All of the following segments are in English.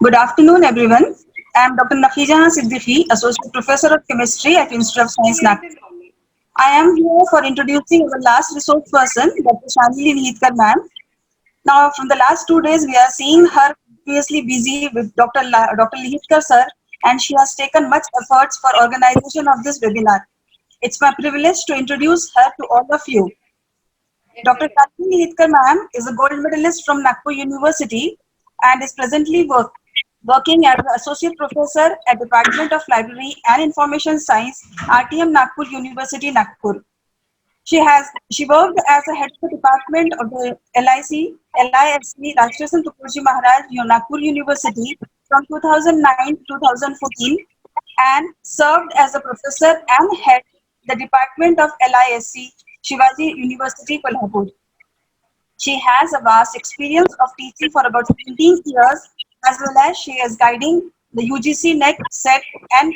Good afternoon, everyone. I am Dr. Nafijahan Siddiqui, Associate Professor of Chemistry at Institute of Science, Nagpur. I am here for introducing our last resource person, Dr. Shalini Nihithkar ma'am. Now, from the last 2 days, we are seeing her previously busy with Dr. Lihithkar sir, and she has taken much efforts for organization of this webinar. It's my privilege to introduce her to all of you. Dr. Shalini Nihithkar ma'am is a gold medalist from Nagpur University and is presently working as an associate professor at Department of Library and Information Science, RTM Nagpur University, Nagpur. She worked as a head of the department of the LISC, Rashtriya Sant Tukolji Maharaj, Nagpur University from 2009 to 2014 and served as a professor and head the department of LISC, Shivaji University, Kolhapur. She has a vast experience of teaching for about 17 years, as well as she is guiding the UGC NEC, SET, and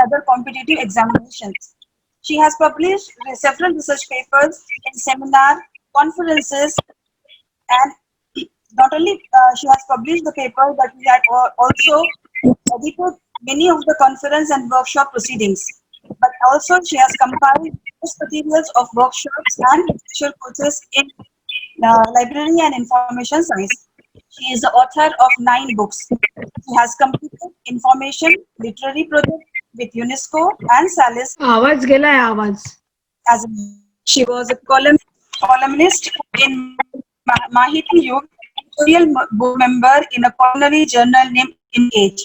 other competitive examinations. She has published several research papers in seminar, conferences, and not only she has published the paper, but we had also edited many of the conference and workshop proceedings. But also she has compiled materials of workshops and lecture courses in library and information science. She is the author of 9 books. She has completed information literary project with UNESCO and SALIS. आवाज गेलाय आवाज. As she was a columnist in Mahiti Yug, editorial board member in a culinary journal named In Age.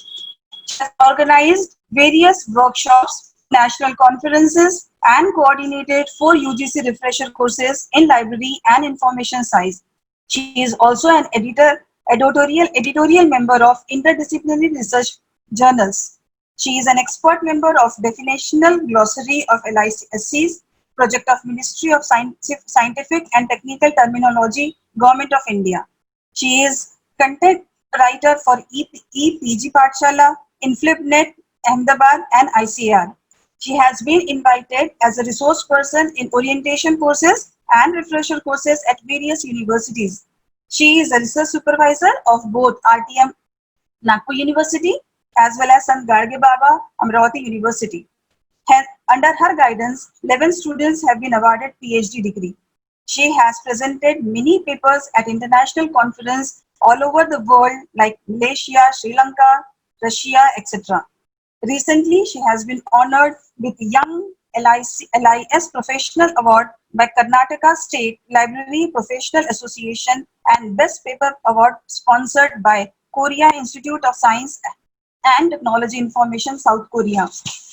She has organized various workshops, national conferences, and coordinated 4 UGC refresher courses in library and information science. She is also an editorial member of interdisciplinary research journals. She is an expert member of Definitional Glossary of LISCs, project of Ministry of Scientific and Technical Terminology, Government of India. She is content writer for EPG Pathshala, InflipNet, Ahmedabad, and ICAR. She has been invited as a resource person in orientation courses and refresher courses at various universities. She is a research supervisor of both RTM Nagpur University as well as Sant Garge Baba Amravati University. Under her guidance, 11 students have been awarded PhD degree. She has presented many papers at international conferences all over the world like Malaysia, Sri Lanka, Russia, etc. Recently, she has been honored with Young LIS Professional Award by Karnataka State Library Professional Association and Best Paper Award sponsored by Korea Institute of Science and Technology Information South Korea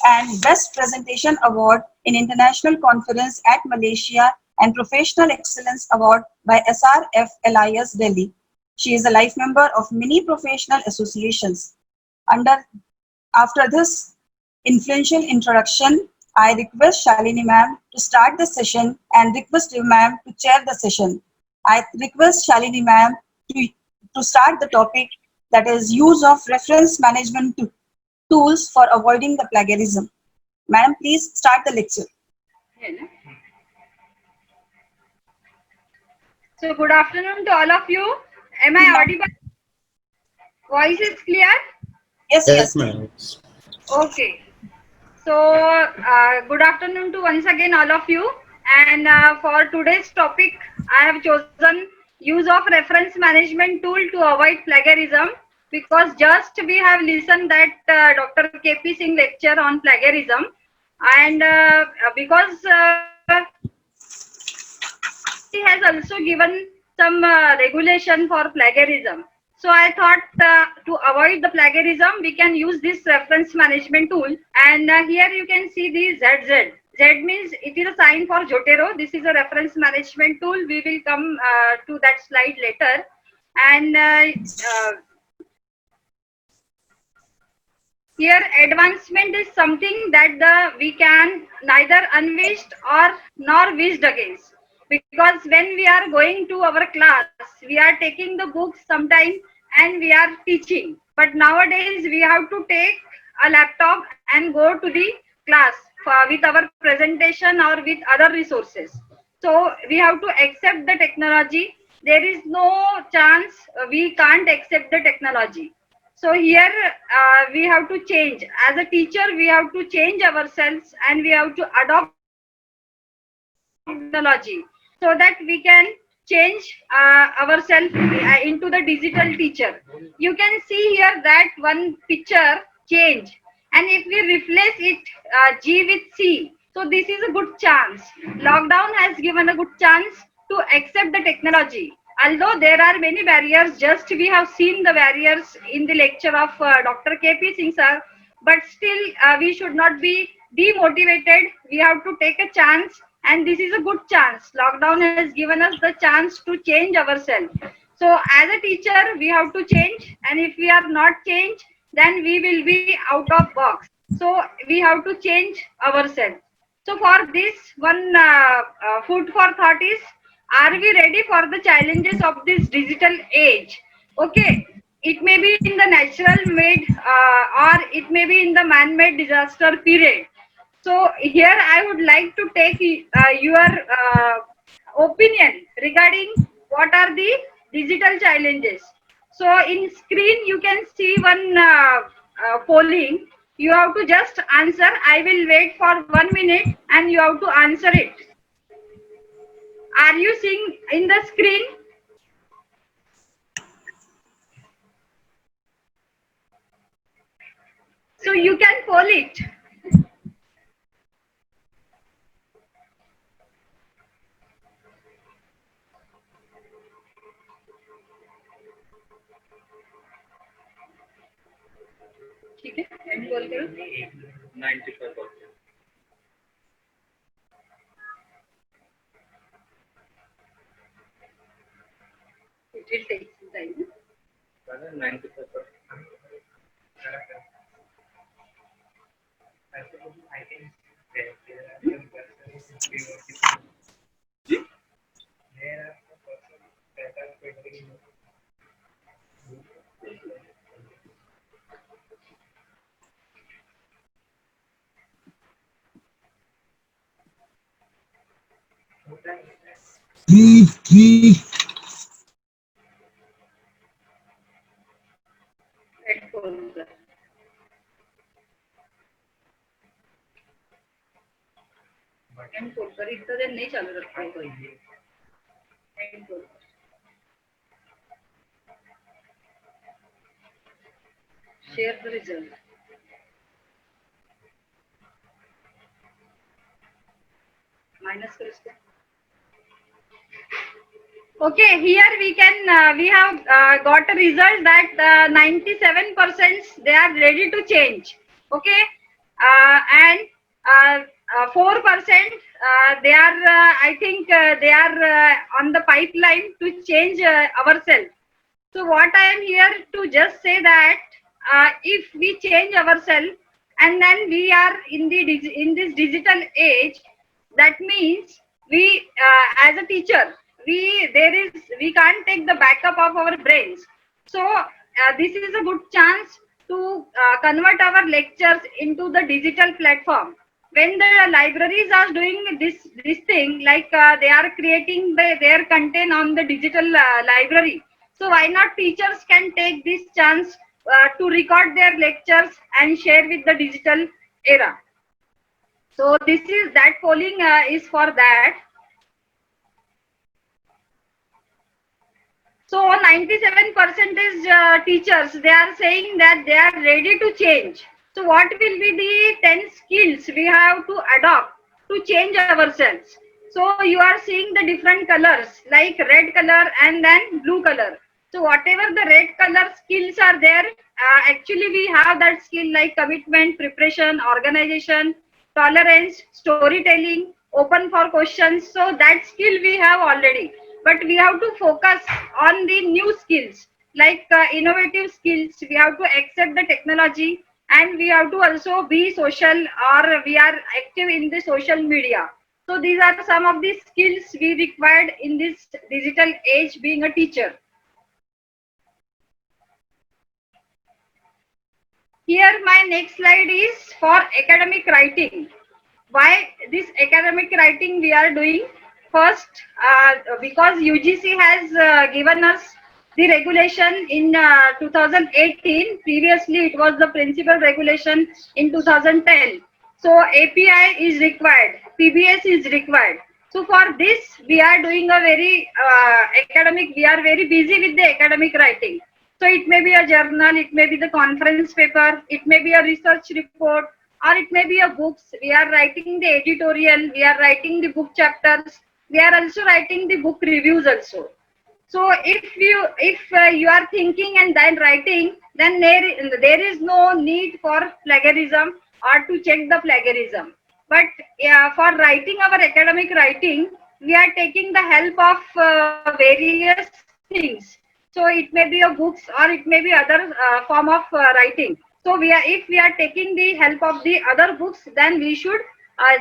and Best Presentation Award in International Conference at Malaysia and Professional Excellence Award by SRF LIS Delhi. She is a life member of many professional associations. After this influential introduction, I request Shalini ma'am to start the session and request you ma'am to chair the session. I request Shalini ma'am to start the topic, that is use of reference management tools for avoiding the plagiarism. Madam, please start the lecture. So good afternoon to all of you. Am I audible? Voice is clear? Yes, ma'am. Okay. So good afternoon to once again all of you. And for today's topic, I have chosen use of reference management tool to avoid plagiarism, because just we have listened that Dr. KP Singh lecture on plagiarism, and because he has also given some regulation for plagiarism. So I thought to avoid the plagiarism, we can use this reference management tool. And here you can see the ZZ. Z means it is a sign for Zotero. This is a reference management tool. We will come to that slide later. And here advancement is something that we can neither unwished or nor wished against. Because when we are going to our class, we are taking the books sometime and we are teaching. But nowadays we have to take a laptop and go to the class with our presentation or with other resources. So we have to accept the technology. There is no chance we can't accept the technology. So here we have to change. As a teacher, we have to change ourselves and we have to adopt technology so that we can change ourselves into the digital teacher. You can see here that one picture change, and if we replace it G with C, so this is a good chance. Lockdown has given a good chance to accept the technology. Although there are many barriers, just we have seen the barriers in the lecture of Dr. KP Singh sir, but still we should not be demotivated. We have to take a chance, and this is a good chance. Lockdown has given us the chance to change ourselves. So as a teacher we have to change, and if we are not change, then we will be out of box. So we have to change ourselves. So for this one food for thought is, are we ready for the challenges of this digital age? Okay, it may be in the natural made or it may be in the man-made disaster period. So here I would like to take your opinion regarding what are the digital challenges. So in screen you can see one polling. You have to just answer. I will wait for 1 minute and you have to answer it. Are you seeing in the screen? So you can poll it. ठीक है, end poll करो. 95%. It will take some time. 95%. End poll कर. End poll कर. इतना देर नहीं चालू रखा है कोई. End poll कर. Share the result. Minus कर इसको. Okay, here we can we have got a result that 97% they are ready to change. Okay, and 4% they are I think they are on the pipeline to change ourselves. So what I am here to just say that if we change ourselves and then we are in the in this digital age, that means we as a teacher we can't take the backup of our brains. So this is a good chance to convert our lectures into the digital platform. When the libraries are doing this thing, like they are creating their content on the digital library, so why not teachers can take this chance to record their lectures and share with the digital era. So this is that polling is for that. So 97% teachers, they are saying that they are ready to change. So what will be the 10 skills we have to adopt to change ourselves? So you are seeing the different colors like red color and then blue color. So whatever the red color skills are there, actually we have that skill like commitment, preparation, organization, tolerance, storytelling, open for questions. So that skill we have already, but we have to focus on the new skills like innovative skills. We have to accept the technology, and we have to also be social, or we are active in the social media. So these are some of the skills we required in this digital age being a teacher. Here my next slide is for academic writing. Why this academic writing we are doing? First, because UGC has given us the regulation in 2018. Previously, it was the principal regulation in 2010. So API is required, PBS is required. So for this, we are doing a very academic. We are very busy with the academic writing. So it may be a journal, it may be the conference paper, it may be a research report, or it may be a books. We are writing the editorial, we are writing the book chapters, we are also writing the book reviews also. So if you are thinking and then writing, then there is no need for plagiarism or to check the plagiarism. But for writing our academic writing, we are taking the help of various things. So it may be a books or it may be other form of writing. So if we are taking the help of the other books, then we should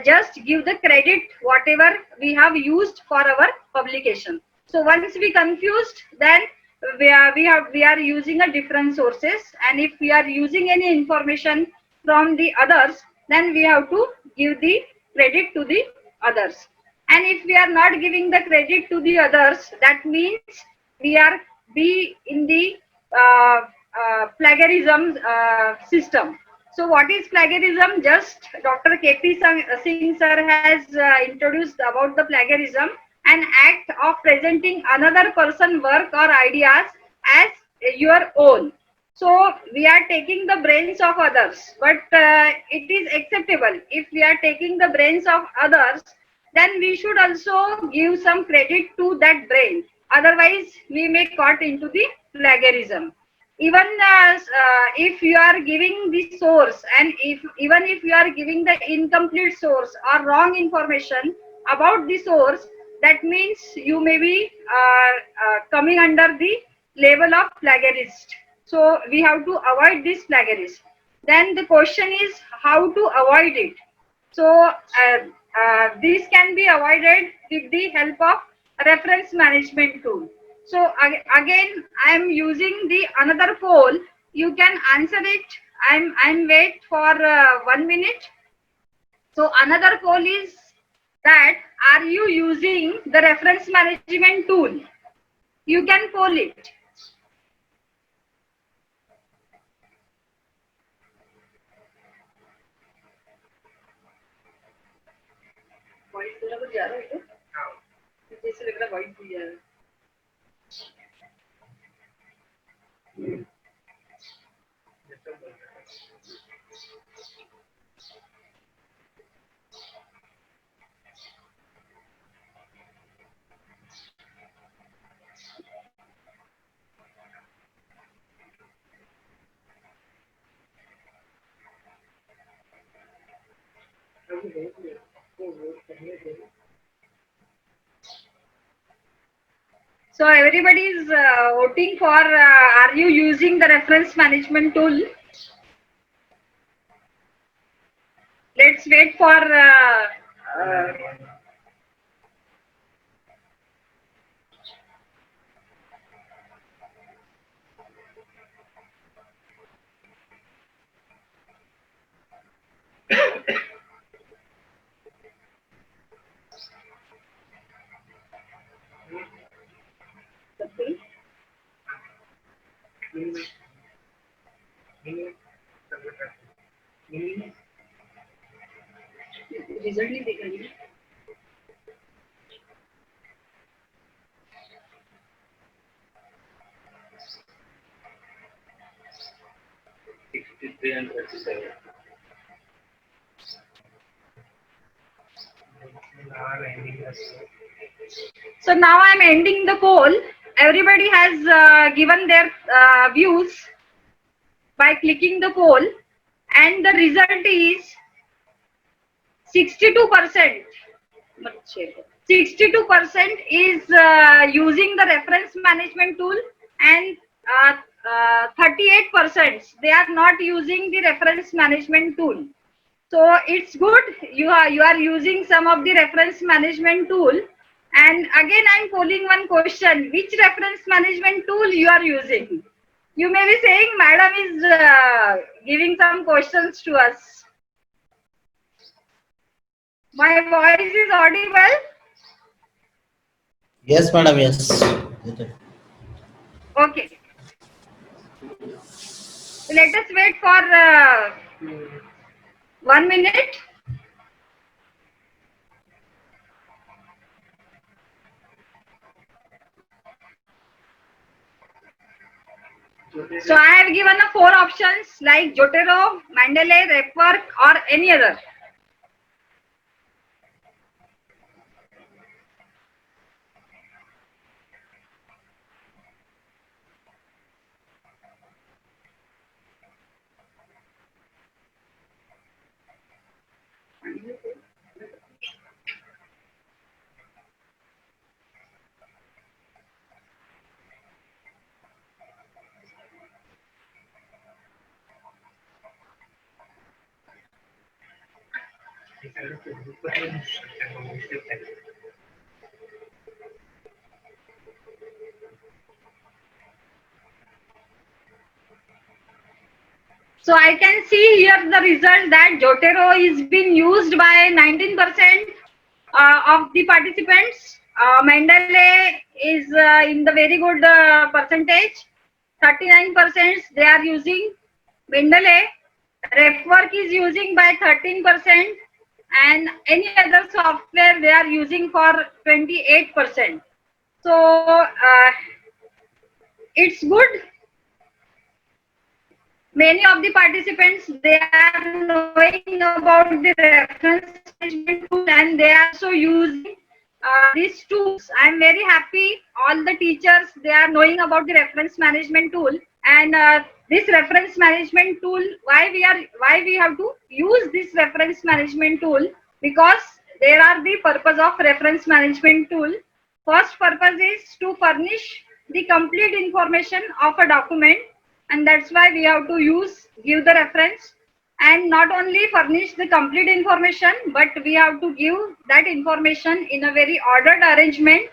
just give the credit whatever we have used for our publication. So once we confused, then we are using a different sources, and if we are using any information from the others, then we have to give the credit to the others. And if we are not giving the credit to the others, that means we are be in the plagiarism system. So what is plagiarism? Just Dr. K.P. Singh sir has introduced about the plagiarism, an act of presenting another person's work or ideas as your own. So we are taking the brains of others, but it is acceptable. If we are taking the brains of others, then we should also give some credit to that brain. Otherwise, we may caught into the plagiarism. Even if you are giving the source, and even if you are giving the incomplete source or wrong information about the source, that means you may be coming under the label of plagiarist. So we have to avoid this plagiarism. Then the question is how to avoid it. So this can be avoided with the help of reference management tool. So again, I am using the another poll. You can answer it. I'm wait for 1 minute. So another poll is that, are you using the reference management tool? You can poll it. So everybody is voting for are you using the reference management tool? Let's wait for result नहीं देखा नहीं. And 37. So now I'm ending the poll. Everybody has given their views by clicking the poll, and the result is 62%. 62% is using the reference management tool, and 38% they are not using the reference management tool. So it's good you are using some of the reference management tool. And again, I'm polling one question: which reference management tool you are using? You may be saying, Madam is giving some questions to us. My voice is audible? Yes, madam. Yes. Okay. Let us wait for 1 minute. So I have given 4 options like Jotero, Mendeley, RefWork or any other. So I can see here the result that Jotero is being used by 19% of the participants. Mendeley is in the very good percentage. 39% they are using Mendeley. RefWork is using by 13%, and any other software they are using for 28%. So it's good. Many of the participants they are knowing about the reference management tool and they are also using these tools. I am very happy. All the teachers they are knowing about the reference management tool, and this reference management tool. Why we have to use this reference management tool? Because there are the purpose of reference management tool. First purpose is to furnish the complete information of a document, and that's why we have to give the reference, and not only furnish the complete information, but we have to give that information in a very ordered arrangement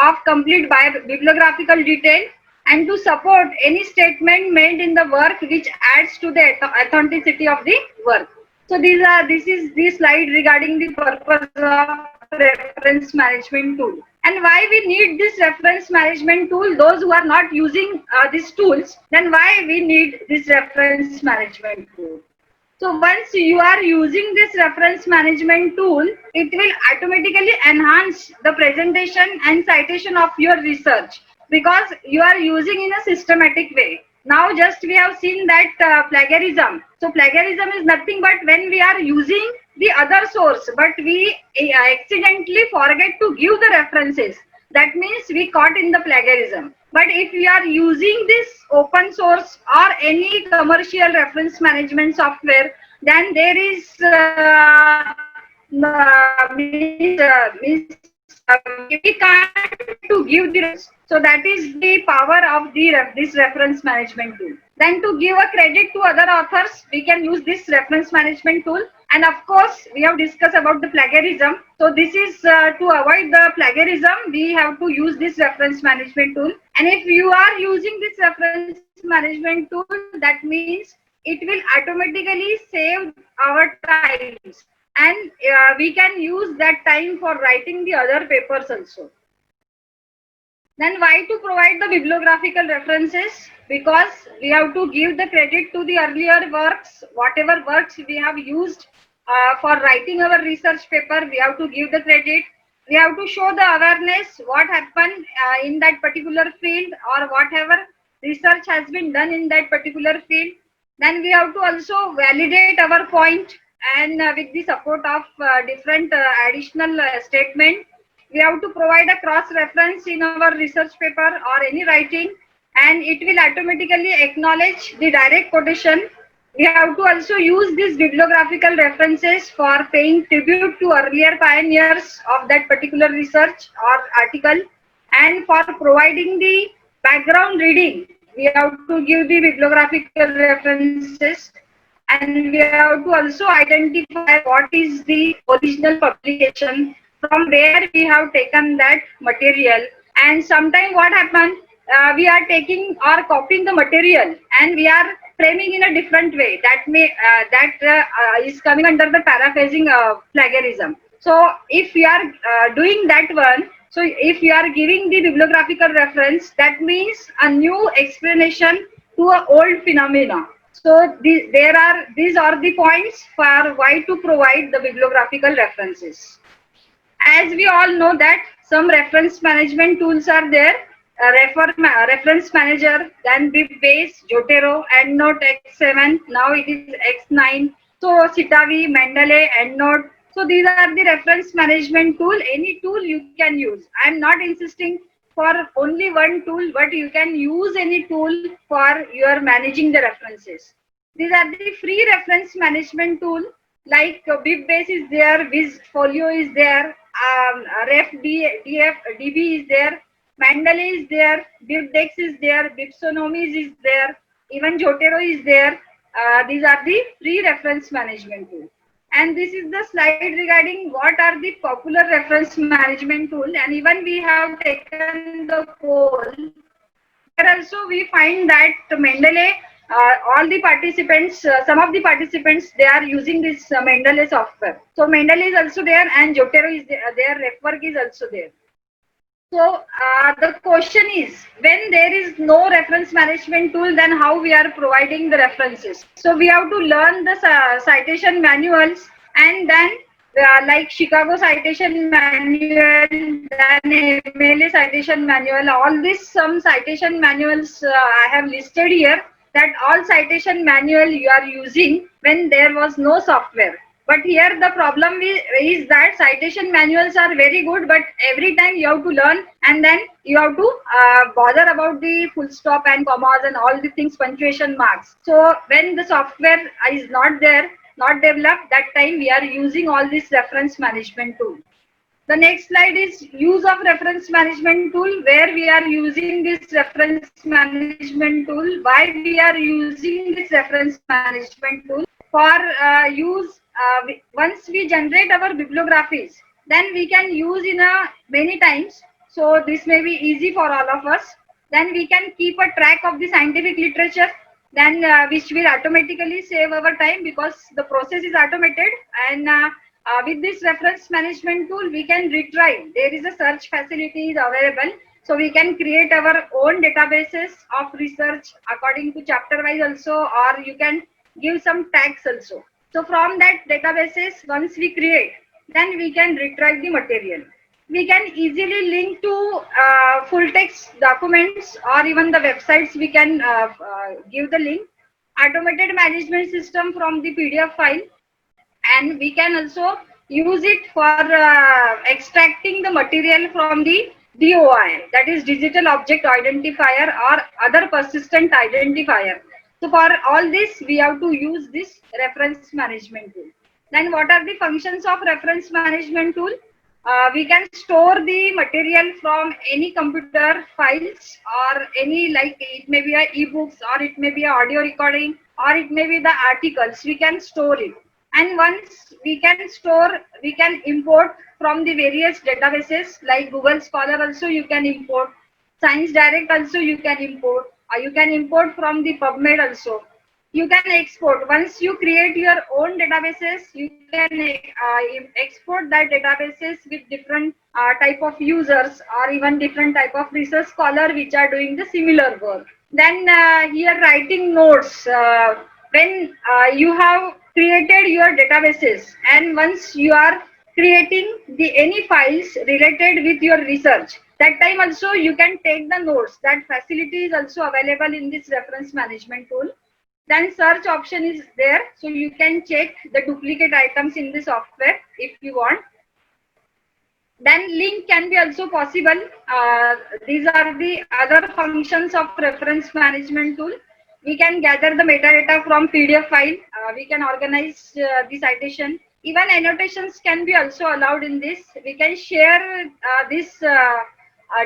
of complete bibliographical detail, and to support any statement made in the work which adds to the authenticity of the work. So this is the slide regarding the purpose of reference management tool. And why we need this reference management tool? Those who are not using these tools, then why we need this reference management tool? So once you are using this reference management tool, it will automatically enhance the presentation and citation of your research, because you are using in a systematic way. Now just we have seen that plagiarism. So plagiarism is nothing but when we are using the other source, but we accidentally forget to give the references. That means we caught in the plagiarism. But if we are using this open source or any commercial reference management software, then there is we can't to give the. So that is the power of this reference management tool. Then to give a credit to other authors, we can use this reference management tool. And of course, we have discussed about the plagiarism. So this is to avoid the plagiarism, we have to use this reference management tool. And if you are using this reference management tool, that means it will automatically save our times. And we can use that time for writing the other papers also. Then why to provide the bibliographical references? Because we have to give the credit to the earlier works, whatever works we have used for writing our research paper, we have to give the credit. We have to show the awareness, what happened in that particular field or whatever research has been done in that particular field. Then we have to also validate our point, and with the support of different additional statement, we have to provide a cross reference in our research paper or any writing, and it will automatically acknowledge the direct quotation. We have to also use these bibliographical references for paying tribute to earlier pioneers of that particular research or article, and for providing the background reading. We have to give the bibliographical references, and we have to also identify what is the original publication, from where we have taken that material. And sometimes what happens, we are taking or copying the material and we are framing in a different way. That is coming under the paraphrasing plagiarism. So if we are doing that one, So if you are giving the bibliographical reference, that means a new explanation to a old phenomena. So these are the points for why to provide the bibliographical references. As we all know that some reference management tools are there, reference manager, then BibBase, Jotero, EndNote X7, now it is X9, so Citavi, Mendeley, EndNote. So these are the reference management tool. Any tool you can use. I am not insisting for only one tool, but you can use any tool for your managing the references. These are the free reference management tool, like BibBase is there, Vizfolio is there, DB is there, Mendeley is there, BibDex is there, Bibsonomies is there, even Jotero is there. These are the free reference management tool. And this is the slide regarding what are the popular reference management tool. And even we have taken the poll. Here also we find that Mendeley, all the participants, some of the participants, they are using this Mendeley software. So Mendeley is also there, and Jotero is there, their RefWork is also there. So the question is, when there is no reference management tool, then how we are providing the references? So we have to learn the citation manuals, and then like Chicago citation manual, then MLA citation manual, all this some citation manuals I have listed here, that all citation manual you are using when there was no software. But here the problem is that citation manuals are very good, but every time you have to learn, and then you have to bother about the full stop and commas and all the things, punctuation marks. So when the software is not there, not developed, that time we are using all this reference management tool. The next slide is use of reference management tool, where we are using this reference management tool. Why we are using this reference management tool? For use, once we generate our bibliographies, then we can use in many times. So this may be easy for all of us. Then we can keep a track of the scientific literature, then which will automatically save our time because the process is automated. And with this reference management tool, we can retrieve. There is a search facility is available. So we can create our own databases of research according to chapter wise also, or you can give some tags also. So from that databases, once we create, then we can retrieve the material. We can easily link to full text documents or even the websites. We can give the link. Automated management system from the PDF file, and we can also use it for extracting the material from the DOI, that is digital object identifier or other persistent identifier. So for all this, we have to use this reference management tool. Then what are the functions of reference management tool? We can store the material from any computer files, or any, like it may be a ebooks, or it may be a audio recording, or it may be the articles. We can store it. And once we can store, we can import from the various databases like Google Scholar also you can import, Science Direct also you can import, or you can import from the PubMed also. You can export. Once you create your own databases, you can export that databases with different type of users, or even different type of research scholar which are doing the similar work. Then here writing notes. When you have created your databases, and once you are creating the any files related with your research, that time also you can take the notes. That facility is also available in this reference management tool. Then search option is there, so you can check the duplicate items in the software if you want. Then link can be also possible. These are the other functions of reference management tool. We can gather the metadata from PDF file. We can organize the citation. Even annotations can be also allowed in this. We can share this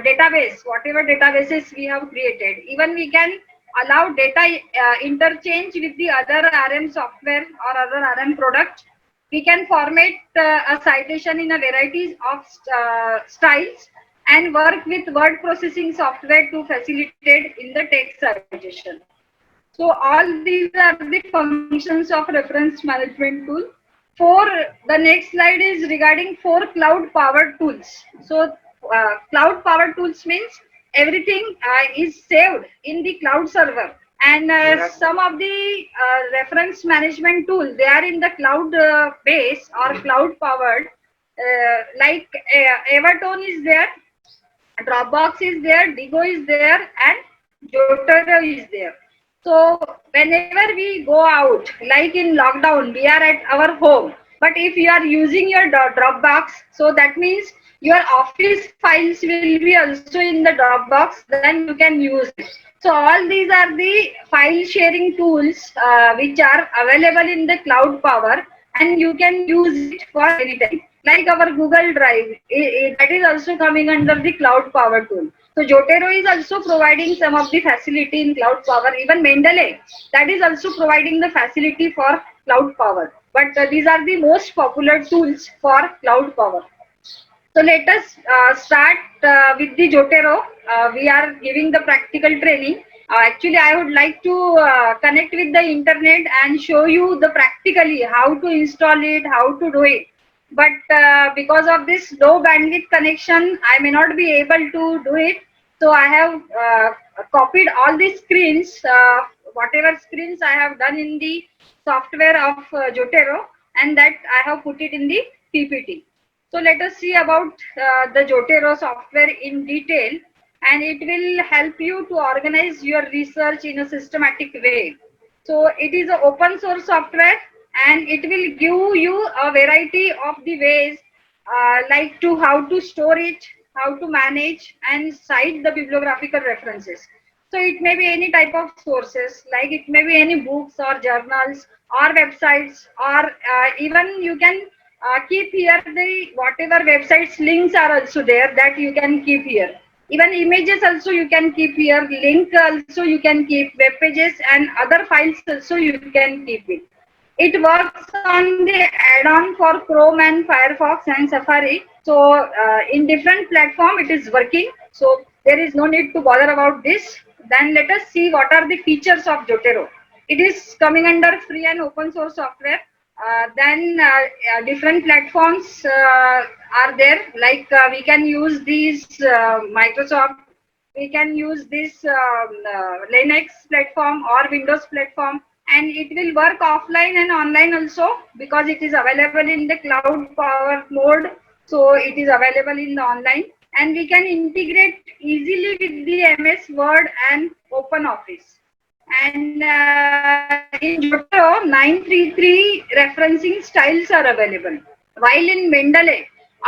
database, whatever databases we have created. Even we can allow data interchange with the other RM software or other RM product. We can format a citation in a variety of styles, and work with word processing software to facilitate in the text citation. So all these are the functions of reference management tool. The next slide is regarding 4 cloud powered tools. So cloud power tools means everything is saved in the cloud server, and some of the reference management tool, they are in the cloud base or cloud powered, like Evertone is there, Dropbox is there, Digo is there, and Jotaro is there. So whenever we go out, like in lockdown, we are at our home. But if you are using your Dropbox, so that means your office files will be also in the Dropbox. Then you can use it. So all these are the file sharing tools which are available in the cloud power, and you can use it for any time. Like our Google Drive, that is also coming under the cloud power tool. So Jotaro is also providing some of the facility in cloud power. Even Mendeley, that is also providing the facility for cloud power. But these are the most popular tools for cloud power. So let us start with the Jotaro. We are giving the practical training. Actually, I would like to connect with the internet and show you the practically how to install it, how to do it. But because of this low bandwidth connection, I may not be able to do it. So I have copied all the screens, whatever screens I have done in the software of Jotaro, and that I have put it in the PPT. So let us see about the Jotaro software in detail, and it will help you to organize your research in a systematic way. So it is an open source software, and it will give you a variety of the ways like to how to store it, how to manage and cite the bibliographical references. So it may be any type of sources, like it may be any books or journals or websites, or even you can keep here the whatever websites links are also there, that you can keep here. Even images also you can keep here, link also you can keep, web pages and other files also you can keep it. It works on the add-on for Chrome and Firefox and Safari. So in different platform it is working. So there is no need to bother about this. Then let us see what are the features of Jotaro. It is coming under free and open source software. Then different platforms are there. Like we can use these Microsoft. We can use this Linux platform or Windows platform, and it will work offline and online also, because it is available in the cloud power mode. So it is available in the online, and we can integrate easily with the MS Word and Open Office. And in Jotaro, 933 referencing styles are available. While in Mendeley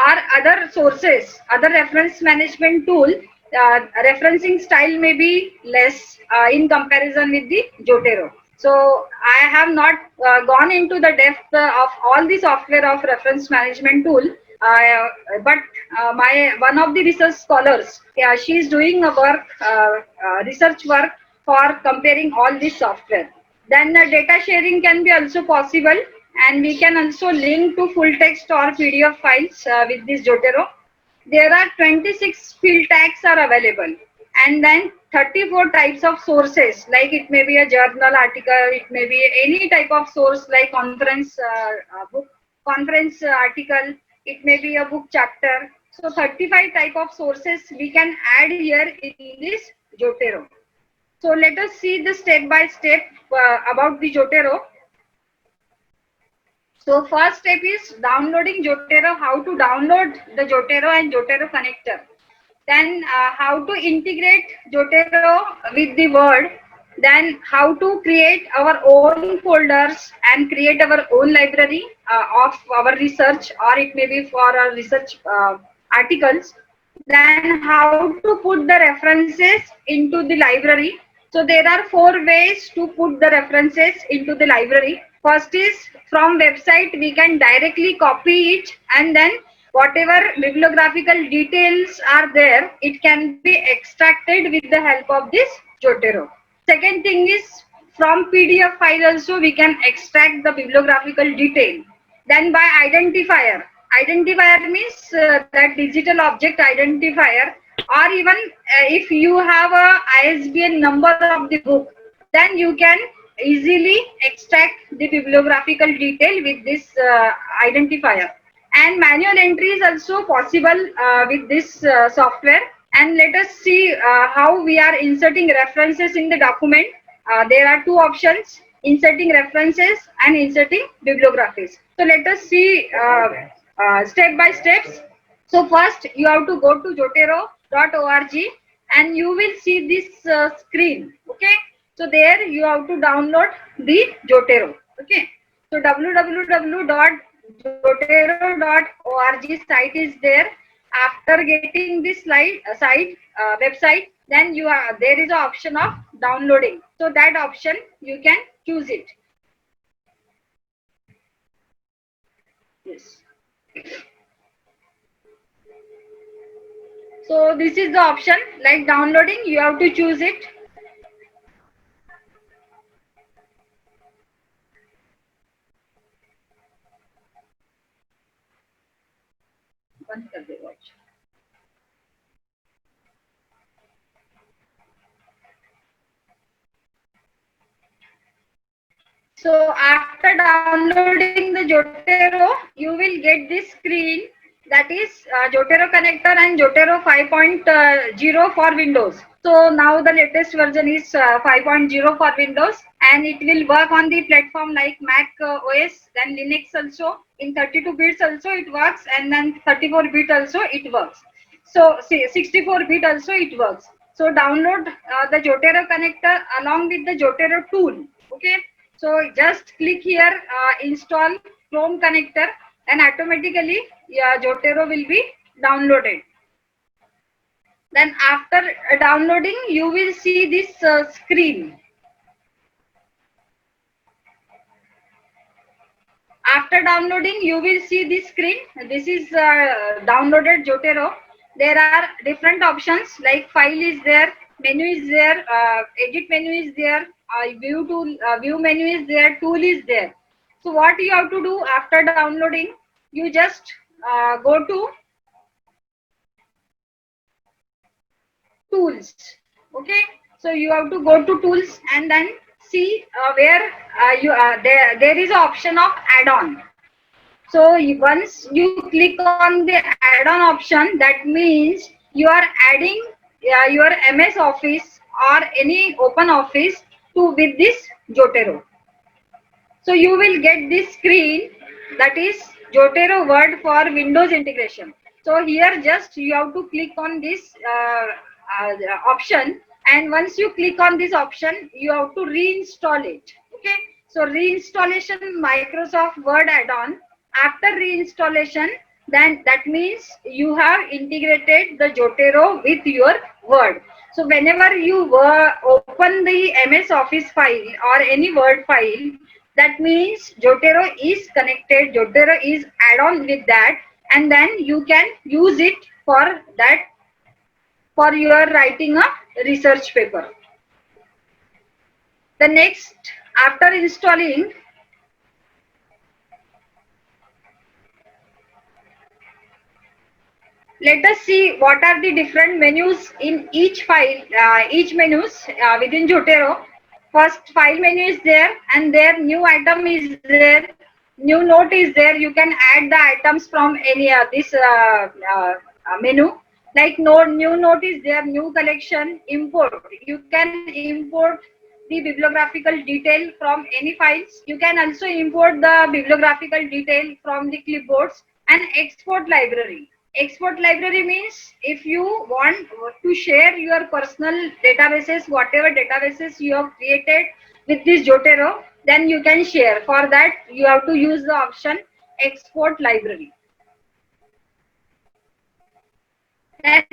or other sources, other reference management tool, referencing style may be less in comparison with the Jotaro. So I have not gone into the depth of all the software of reference management tool, but my one of the research scholars, yeah, she is doing a work, research work for comparing all this software. Then data sharing can be also possible, and we can also link to full text or PDF files with this Jotaro. There are 26 field tags are available, and then 34 types of sources, like it may be a journal article, it may be any type of source like conference book, conference article, it may be a book chapter. So 35 type of sources we can add here in this Jotaro. So let us see the step by step about the Jotaro. So first step is downloading Jotaro, how to download the Jotaro and Jotaro connector. Then how to integrate Jotaro with the Word. Then how to create our own folders and create our own library of our research, or it may be for our research articles. Then how to put the references into the library. So there are 4 ways to put the references into the library. First is from website, we can directly copy it, and then whatever bibliographical details are there, it can be extracted with the help of this Jotaro. Second thing is from PDF file also we can extract the bibliographical detail. Then by identifier. Identifier means that digital object identifier, or even if you have a ISBN number of the book, then you can easily extract the bibliographical detail with this identifier. And manual entry is also possible with this software. And let us see how we are inserting references in the document. There are two options: inserting references and inserting bibliographies. So let us see step by steps. So first you have to go to jotero.org and you will see this screen. Okay, so there you have to download the Jotero. Okay, so www.jotero.org site is there. After getting this website, then there is an option of downloading. So that option you can choose it. Yes. So this is the option, like downloading, you have to choose it. बंद कर दे watch. So after downloading the Jotero, you will get this screen, that is Jotero connector and Jotero 5.0 for Windows. So now the latest version is 5.0 for Windows, and it will work on the platform like Mac OS, then Linux also. In 32 bits also it works, and then 34 bit also it works. So see, 64 bit also it works. So download the Jotero connector along with the Jotero tool. Okay. So just click here, install Chrome connector, and automatically Jotero will be downloaded. Then after downloading, you will see this screen. After downloading, you will see this screen. This is downloaded Jotero. There are different options like file is there, menu is there, edit menu is there, view menu is there, tool is there. So what you have to do after downloading, you just go to tools. Okay, so you have to go to tools and then see where there is an option of add-on. So once you click on the add-on option, that means you are adding your MS Office or any open office to with this Jotero. So you will get this screen, that is Jotero Word for Windows integration. So here just you have to click on this option, and once you click on this option, you have to reinstall it. Okay, so reinstallation Microsoft Word add-on. After reinstallation, then that means you have integrated the Jotero with your Word. So whenever you open the MS Office file or any Word file, that means Jotero is connected, Jotero is add-on with that, and then you can use it for that, for your writing a research paper. The next, after installing, let us see what are the different menus in each file, each menus within Jotero. First, file menu is there, and there new item is there, new note is there. You can add the items from any this menu. Like new note is there, new collection, import. You can import the bibliographical detail from any files. You can also import the bibliographical detail from the clipboards, and export library. Export library means if you want to share your personal databases, whatever databases you have created with this Jotero, then you can share. For that, you have to use the option export library. Then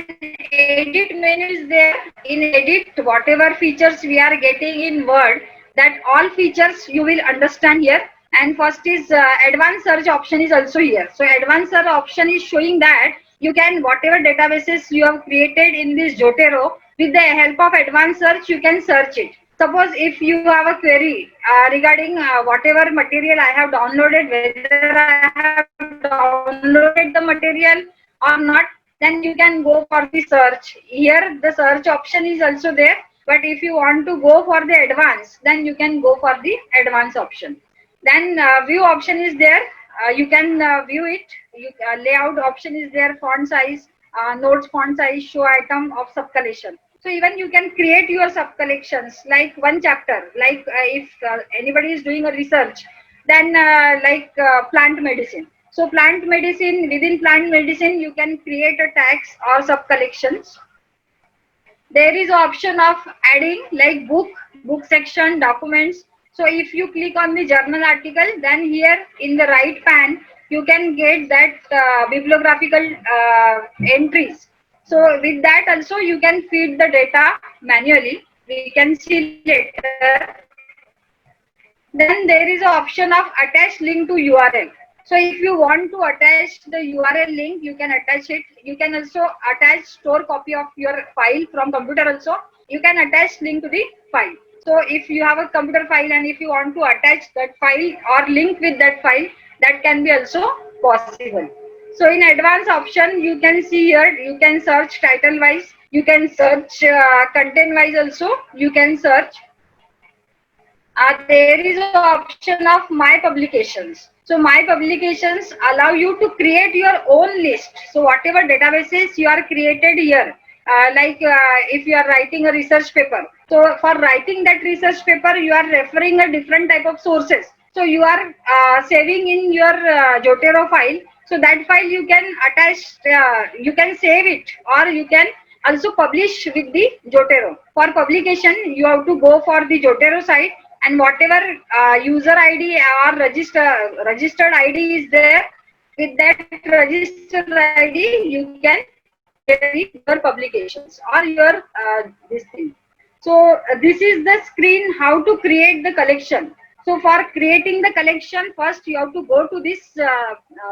edit menu is there. In edit, whatever features we are getting in Word, that all features you will understand here. And first is advanced search option is also here. So advanced search option is showing that you can, whatever databases you have created in this Jotero, with the help of advanced search, you can search it. Suppose if you have a query regarding whatever material I have downloaded, whether I have downloaded the material or not, then you can go for the search. Here the search option is also there, but if you want to go for the advanced, then you can go for the advanced option. Then view option is there. You can view it layout option is there, font size, notes font size, show item of sub collection. So even you can create your sub collections like one chapter, like if anybody is doing a research, then plant medicine. So plant medicine, within plant medicine you can create a tags or sub collections. There is option of adding like book section, documents. So if you click on the journal article, then here in the right pan you can get that bibliographical entries. So with that also you can feed the data manually, we can see later. Then there is an option of attach link to URL. So if you want to attach the URL link, you can attach it. You can also attach store copy of your file from computer also. You can attach link to the file. So if you have a computer file and if you want to attach that file or link with that file, that can be also possible. So in advanced option, you can see here, you can search title wise, you can search content wise also, you can search. There is an option of my publications. So my publications allow you to create your own list. So whatever databases you are created here, if you are writing a research paper. So for writing that research paper, you are referring a different type of sources. So you are saving in your Zotero file. So that file you can attach, you can save it, or you can also publish with the Zotero. For publication, you have to go for the Zotero site, and whatever user ID or registered ID is there, with that registered ID you can get your publications or your this thing. So this is the screen how to create the collection. So for creating the collection, first you have to go to this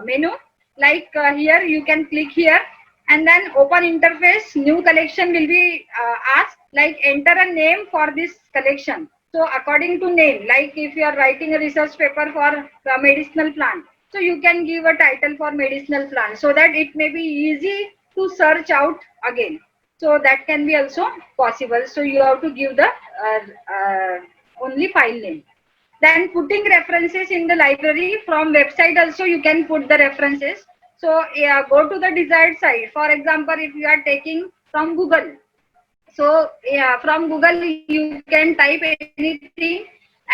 menu, like here you can click here, and then open interface, new collection will be asked, like enter a name for this collection. So according to name, like if you are writing a research paper for medicinal plant, so you can give a title for medicinal plant, so that it may be easy to search out again. So that can be also possible. So you have to give the only file name. Then putting references in the library from website also you can put the references. So go to the desired site. For example, if you are taking from Google, so from Google you can type anything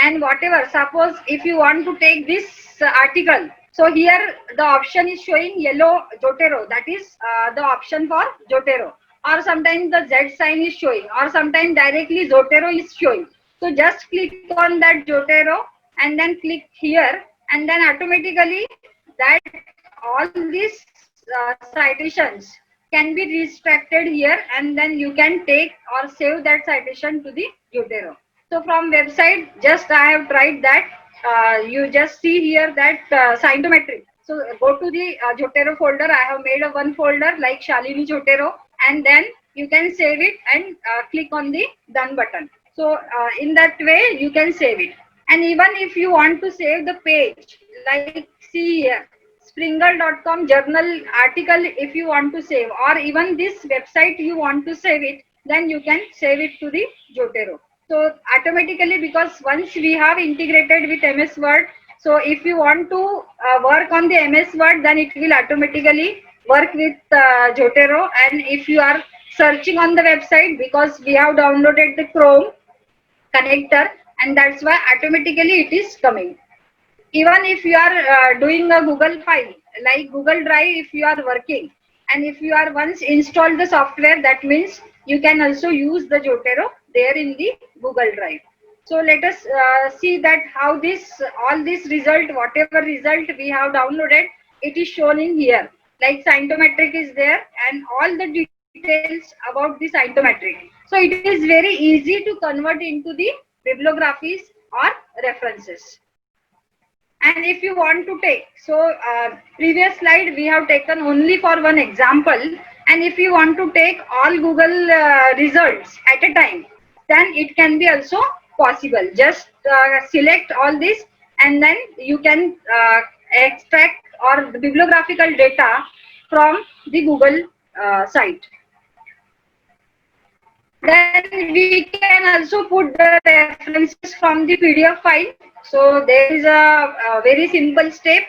and whatever. Suppose if you want to take this article, so here the option is showing yellow Zotero, that is the option for Zotero, or sometimes the Z sign is showing, or sometimes directly Zotero is showing. So just click on that Zotero and then click here, and then automatically that all these citations can be restricted here, and then you can take or save that citation to the Zotero. So from website, just I have tried that. You just see here that Scientometric. So go to the Zotero folder. I have made a one folder like Shalini Zotero, and then you can save it and click on the done button. So in that way you can save it. And even if you want to save the page, like see here, Springer.com journal article, if you want to save, or even this website you want to save it, then you can save it to the Zotero. So automatically, because once we have integrated with MS Word, so if you want to work on the MS Word, then it will automatically work with Zotero. And if you are searching on the website, because we have downloaded the Chrome connector, and that's why automatically it is coming. Even if you are doing a Google file, like Google Drive, if you are working, and if you are once installed the software, that means you can also use the Zotero there in the Google Drive. So let us see that how this, all this result, whatever result we have downloaded, it is shown in here. Like Scientometric is there, and all the details about the Scientometric. So it is very easy to convert into the bibliographies or references. And if you want to take, so previous slide we have taken only for one example, and if you want to take all Google results at a time, then it can be also possible. Just select all this, and then you can extract or the bibliographical data from the Google site. Then we can also put the references from the PDF file. So there is a very simple step.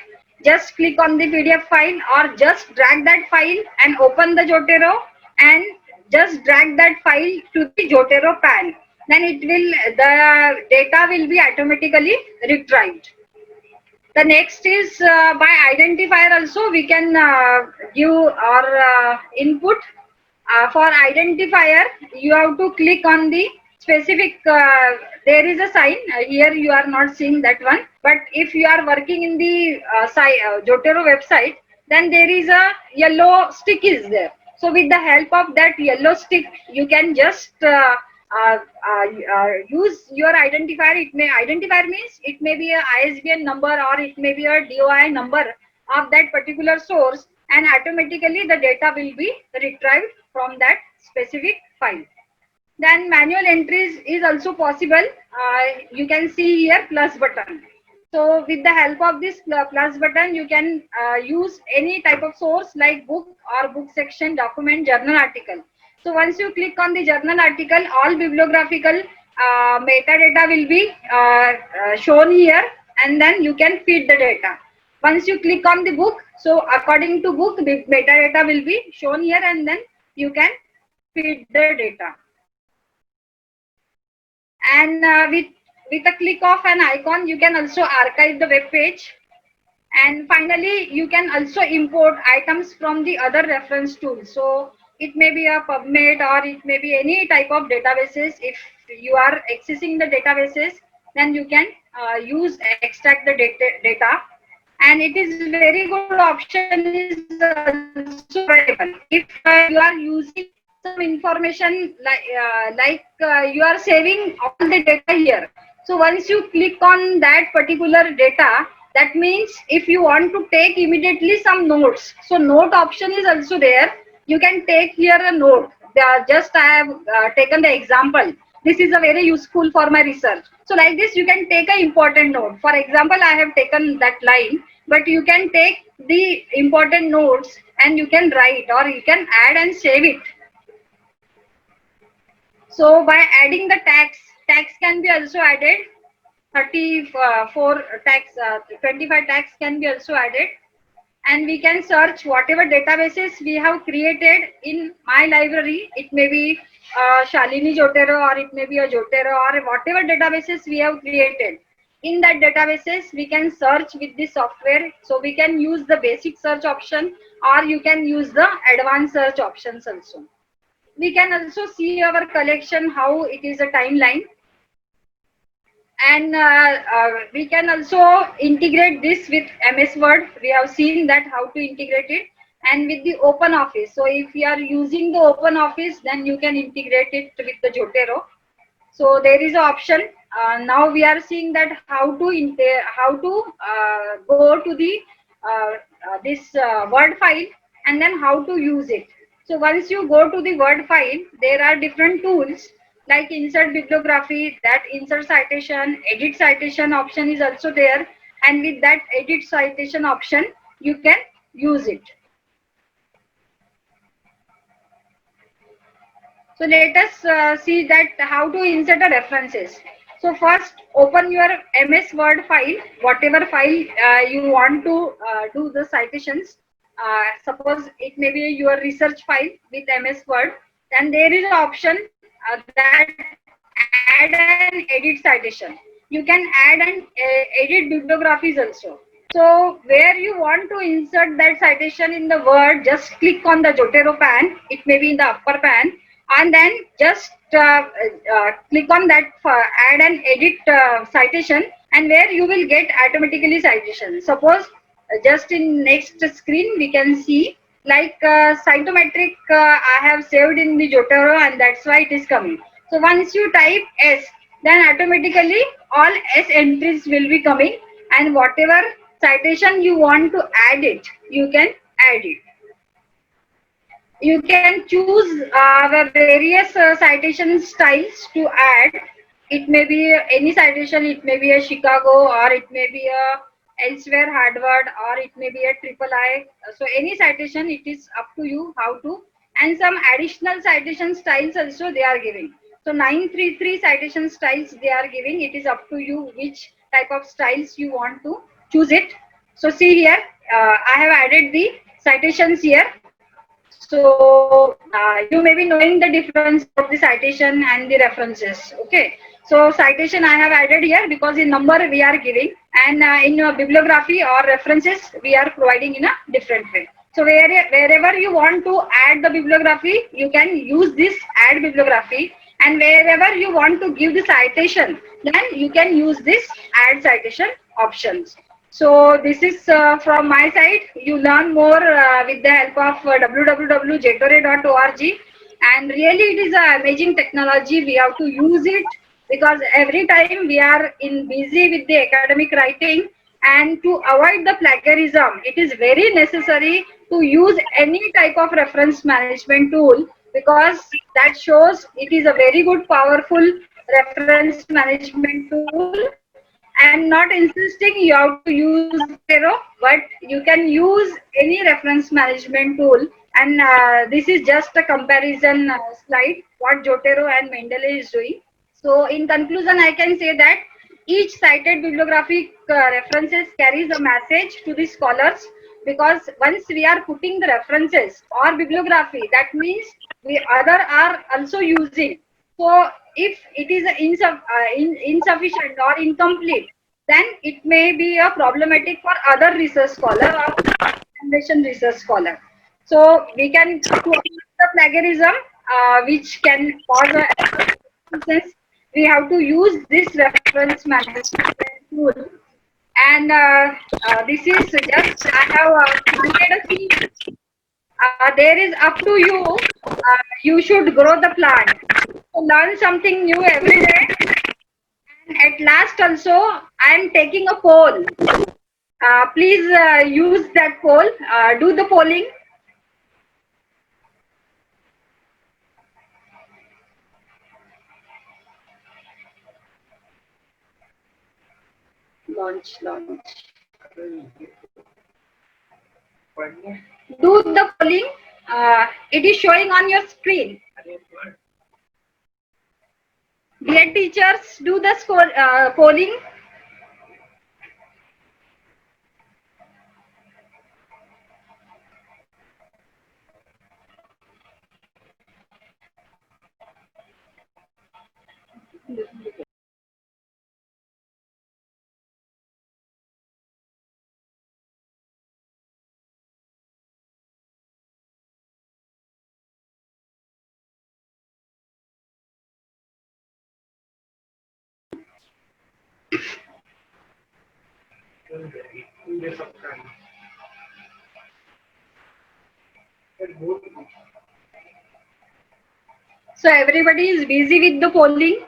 just click on the PDF file or just drag that file and open the Zotero and just drag that file to the Zotero pan. Then the data will be automatically retrieved. The next is by identifier also we can give our input. For identifier, you have to click on the specific, there is a sign, here you are not seeing that one, but if you are working in the Zotero website, then there is a yellow stick is there. So with the help of that yellow stick, you can just use your identifier. Identifier means it may be a ISBN number or it may be a DOI number of that particular source, and automatically the data will be retrieved from that specific file. Then manual entries is also possible. You can see here plus button. So with the help of this plus button, you can use any type of source like book or book section, document, journal article. So once you click on the journal article, all bibliographical metadata will be shown here, and then you can feed the data. Once you click on the book, so according to book, the metadata will be shown here, and then you can feed the data. And with a click of an icon, you can also archive the web page. And finally, you can also import items from the other reference tools. So it may be a PubMed or it may be any type of databases. If you are accessing the databases, then you can extract the data. And it is very good option is also available. If you are using some information like you are saving all the data here. So once you click on that particular data, that means if you want to take immediately some notes, so note option is also there. You can take here a note. Just I have taken the example. This is a very useful for my research. So like this, you can take an important note. For example, I have taken that line, but you can take the important notes and you can write or you can add and save it. So by adding the tax can be also added. 34 tax, 25 tax can be also added. And we can search whatever databases we have created in my library. It may be Shalini Zotero or it may be a Zotero or whatever databases we have created. In that databases, we can search with the software. So we can use the basic search option or you can use the advanced search options also. We can also see our collection, how it is a timeline. And we can also integrate this with MS Word. We have seen that how to integrate it, and with the Open Office. So if you are using the Open Office, then you can integrate it with the Zotero. So there is an option. Now we are seeing that how to go to the this Word file and then how to use it. So once you go to the Word file, there are different tools like insert bibliography, that insert citation, edit citation option is also there, and with that edit citation option you can use it. So let us see that how to insert the references. So first open your MS Word file, whatever file you want to do the citations. Suppose it may be your research file with MS Word, then there is an option that add and edit citation. You can add and edit bibliographies also. So where you want to insert that citation in the Word, just click on the Zotero pan. It may be in the upper pan, and then just click on that add and edit citation, and where you will get automatically citation. Suppose just in next screen we can see like cytometric I have saved in the Zotero, and that's why it is coming. So once you type S, then automatically all S entries will be coming, and whatever citation you want to add it, you can add it. You can choose the various citation styles to add. It may be any citation, it may be a Chicago, or it may be a elsewhere Harvard, or it may be a III. So any citation, it is up to you how to. And some additional citation styles also they are giving. So 933 citation styles they are giving. It is up to you which type of styles you want to choose it. So see here, I have added the citations here. So you may be knowing the difference about the citation and the references. Okay. So citation I have added here because in number we are giving, and in bibliography or references we are providing in a different way. So wherever you want to add the bibliography, you can use this add bibliography, and wherever you want to give the citation, then you can use this add citation options. So this is from my side. You learn more with the help of www.jetore.org, and really it is an amazing technology. We have to use it because every time we are in busy with the academic writing, and to avoid the plagiarism, it is very necessary to use any type of reference management tool, because that shows it is a very good powerful reference management tool, and not insisting you have to use Zotero, but you can use any reference management tool. And this is just a comparison slide what Zotero and Mendeley is doing. So in conclusion, I can say that each cited bibliographic references carries a message to the scholars, because once we are putting the references or bibliography, that means we other are also using. So if it is insufficient or incomplete, then it may be a problematic for other research scholar or foundation research scholar. So we can, to avoid the plagiarism, which can cause a nonsense, we have to use this reference management tool. And this is just I have created a theme. There is up to you. You should grow the plant. So learn something new every day. And at last also, I am taking a poll. Please use that poll. Do the polling. Launch. Do the polling. It is showing on your screen. Dear teachers, do the polling. So everybody is busy with the polling.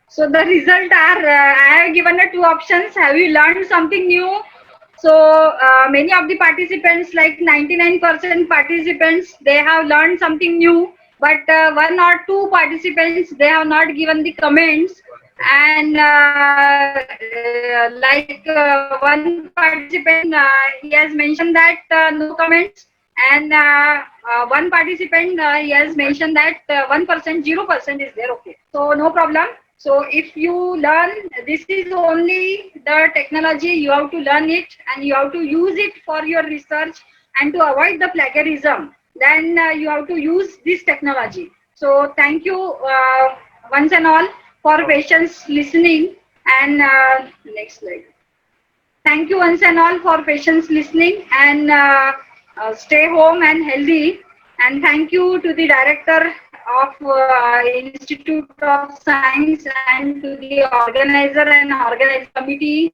So the result are, I have given two options. Have you learned something new? So many of the participants, like 99% participants, they have learned something new. But one or two participants, they have not given the comments. And one participant, he has mentioned that no comments. And one participant, he has mentioned that 1%, 0% is there. Okay. So no problem. So if you learn, this is only the technology, you have to learn it and you have to use it for your research, and to avoid the plagiarism, then you have to use this technology. So thank you once and all for patience listening. And next slide. Thank you once and all for patience listening, and stay home and healthy. And thank you to the director of Institute of Science and to the organizer and organizing committee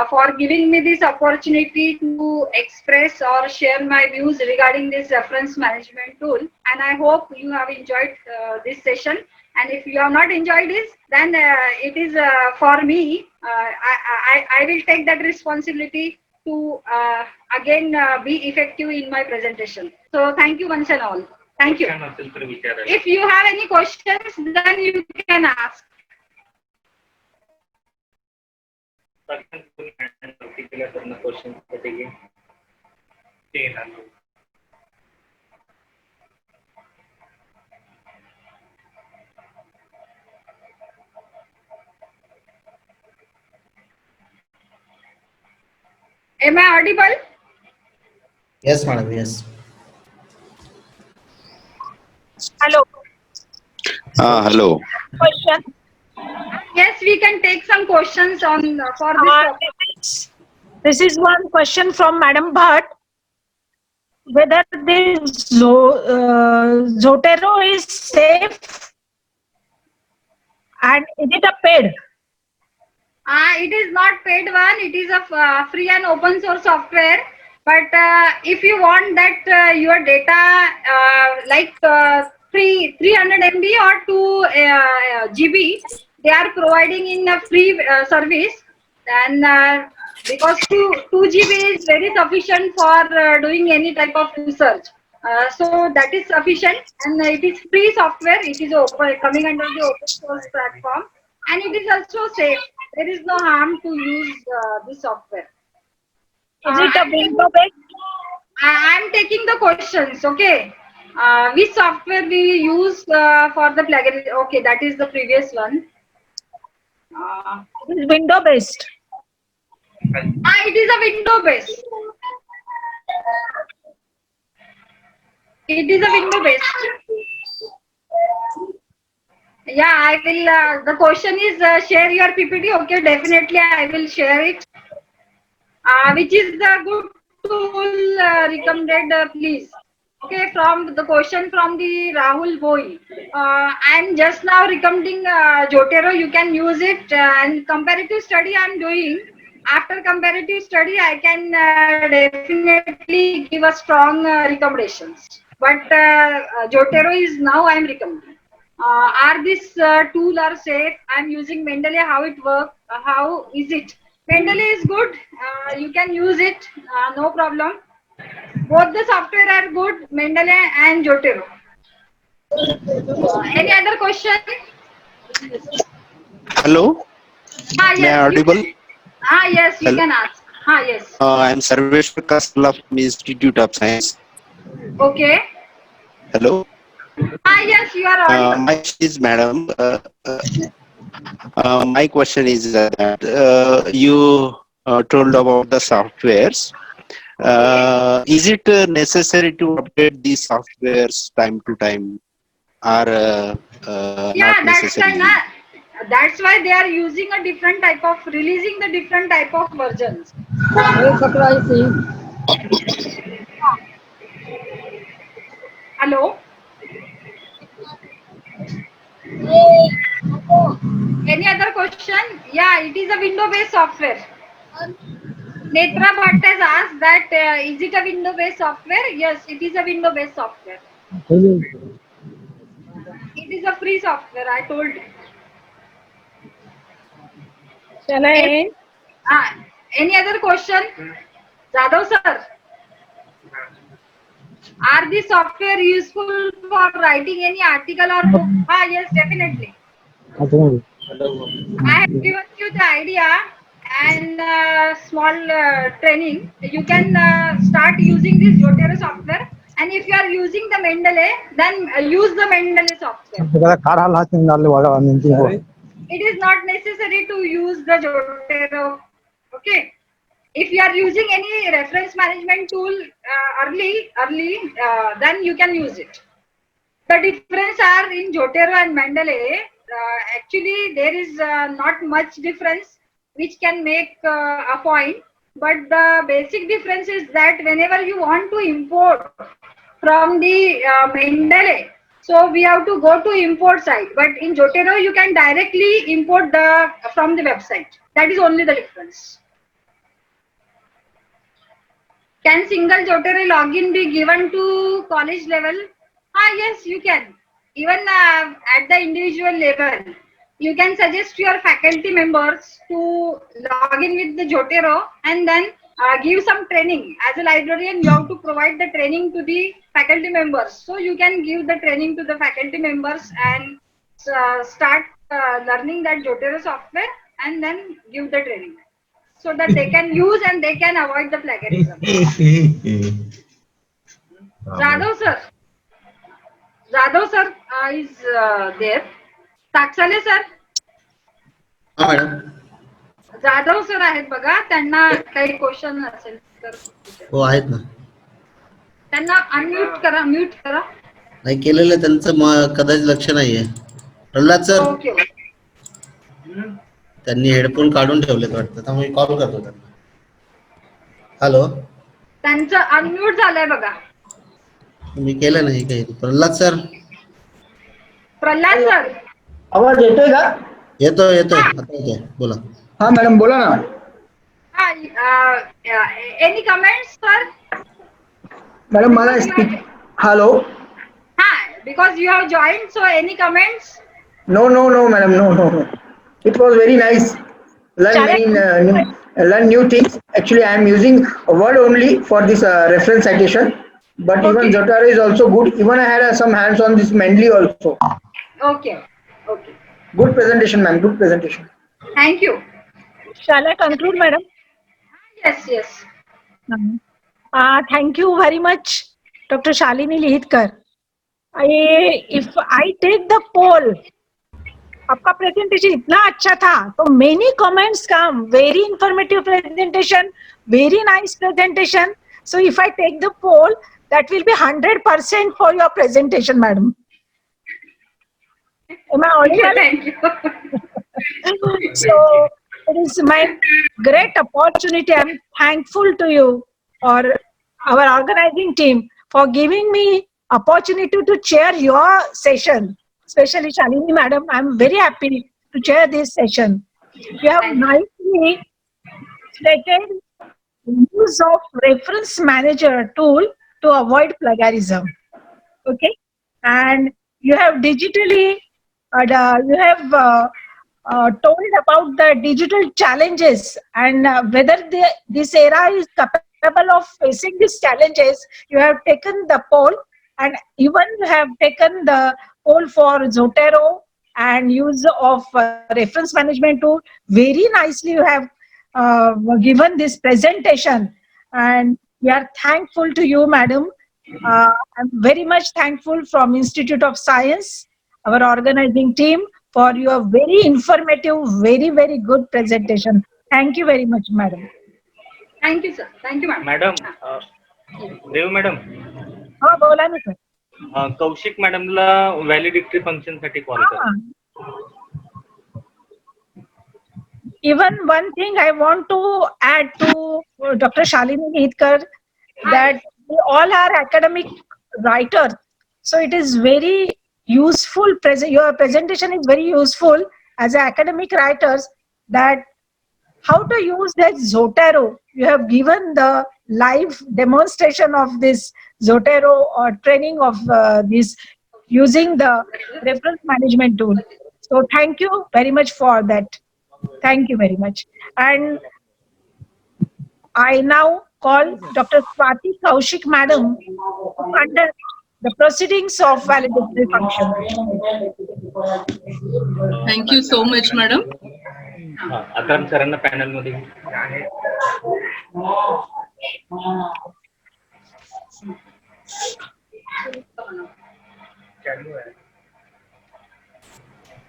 for giving me this opportunity to express or share my views regarding this reference management tool. And I hope you have enjoyed this session. And if you have not enjoyed this, then it is for me. I will take that responsibility to again be effective in my presentation. So thank you once and all. Thank you. question असेल तर विचारायला. If you have any questions, then you can ask. Question साठी ते झालं. Am I audible? Yes, madam. Yes. Hello. Hello. Question. Yes, we can take some questions on for this topic. This is one question from Madam Bhatt. Whether this Zotero is safe and is it a paid? It is not paid one. It is a free and open source software. But if you want that your data like 300 MB or 2 GB, they are providing in a free service. And because 2 GB is very sufficient for doing any type of research. So that is sufficient, and it is free software. It is open, coming under the open source platform, and it is also safe. There is no harm to use this software. Is it a window based? I am taking the questions. Okay, which software we use for the plagiarism? Okay, that is the previous one. It is window based. It is a window based. It is a window based. Yeah, I will. The question is share your PPT. Okay, definitely I will share it. Which is the good tool recommended, please? Okay, from the question from the Rahul Boi. I am just now recommending Zotero. You can use it, and comparative study I am doing. After comparative study, I can definitely give a strong recommendations. But Zotero is now I am recommending. Are this tool are safe? I am using Mendeley. How it works? How is it? Mendeley is good. You can use it. No problem. Both the software are good. Mendeley and Zotero. Any other question? Hello. Am I Yes. audible? Yes. You Hello? can ask. Yes. I am Sarveshwar Kasla from Institute of Science. Okay. Hello. Yes. You are audible. My question is, madam. My question is that you told about the softwares. Is it necessary to update these softwares time to time, or Yeah, not necessarily? that's why they are using a different type of releasing the different type of versions. Hello. Any other question? Yeah, it is a window-based software. Netra Bhatt has asked that is it a window-based software? Yes, it is a window-based software. It is a free software. I told you. Shall I end? Any other question? Jadhav sir, are these software useful for writing any article or book? Yes, definitely. I have given you the idea and small training. You can start using this Zotero software, and if you are using the Mendeley, then use the Mendeley software. It is not necessary to use the Zotero. Okay. If you are using any reference management tool early, then you can use it. The difference are in Zotero and Mendeley. Actually, there is not much difference which can make a point. But the basic difference is that whenever you want to import from the Mendeley, so we have to go to import site. But in Zotero, you can directly import from the website. That is only the difference. Can single Zotero login be given to college level? Yes, you can. Even at the individual level, you can suggest your faculty members to log in with the Zotero, and then give some training. As a librarian, you have to provide the training to the faculty members. So you can give the training to the faculty members and start learning that Zotero software and then give the training so that they can use and they can avoid the plagiarism. Jadhav sir is there. Taksale sir. हा madam. Jadhav sir आहेत बघा, त्यांना काही question असेल तर हो आहेत ना. त्यांना अनम्यूट करा, म्यूट करा. नाही केलेलं त्यांचं कदाचित लक्ष नाहीये. प्रल्हाद सर. ओके. त्यांनी हेडफोन काढून ठेवलेत वाटतं, त्यामुळे कॉल करतो त्यांना. हॅलो. त्यांचं अनम्यूट झालंय बघा. मी केलं नाही काही. प्रल्हाद सर. प्रल्हाद सर. आवाज येतोय का? येतोय आता येतोय, बोला. हा मॅडम बोला ना. Any comments sir? मॅडम मला स्पीक. हॅलो. हा, because you have joined, so any comments? No no no madam, no no no. It was very nice. Learn new things. Actually, I am using a word only for this reference citation. But even Zotero is also good. Even I had some hands on this Mendeley also. Okay. Okay. Good presentation, ma'am. Good presentation. Thank you. Shall I conclude, madam? Yes, yes. Thank you very much, Dr. Shalini Lihitkar. If I take the poll, आपका presentation इतना अच्छा था, तो many comments come. Very informative presentation, very nice presentation. So if I take the poll, that will be 100% for your presentation, madam. Am I audible? Thank you. So it is my great opportunity. I am thankful to you or our organizing team for giving me opportunity to chair your session. Especially Shalini madam, I am very happy to chair this session. You have nicely stated use of reference manager tool to avoid plagiarism. Okay, and you have digitally you have told about the digital challenges and whether this era is capable of facing these challenges. You have taken the poll and even you have taken the poll for Zotero and use of reference management tool. Very nicely you have given this presentation and we are thankful to you, madam. I'm very much thankful from Institute of Science, our organizing team, for your very informative, very, very good presentation. Thank you very much, madam. Thank you, sir. Thank you, ma'am. Madam, Dev madam. हा बोला ना sir. Kaushik मॅडमला validity function साठी call करा. Even one thing I want to add to Dr. Shalini Lihitkar, that we all are academic writers. So it is very useful, your presentation is very useful as academic writers, that how to use that Zotero. You have given the live demonstration of this Zotero or training of this using the reference management tool. So thank you very much for that. Thank you very much. And I now call Dr. Swati Kaushik madam under the proceedings of validatory function. Thank you so much, madam. अकरम सरांना panel मध्ये आहे.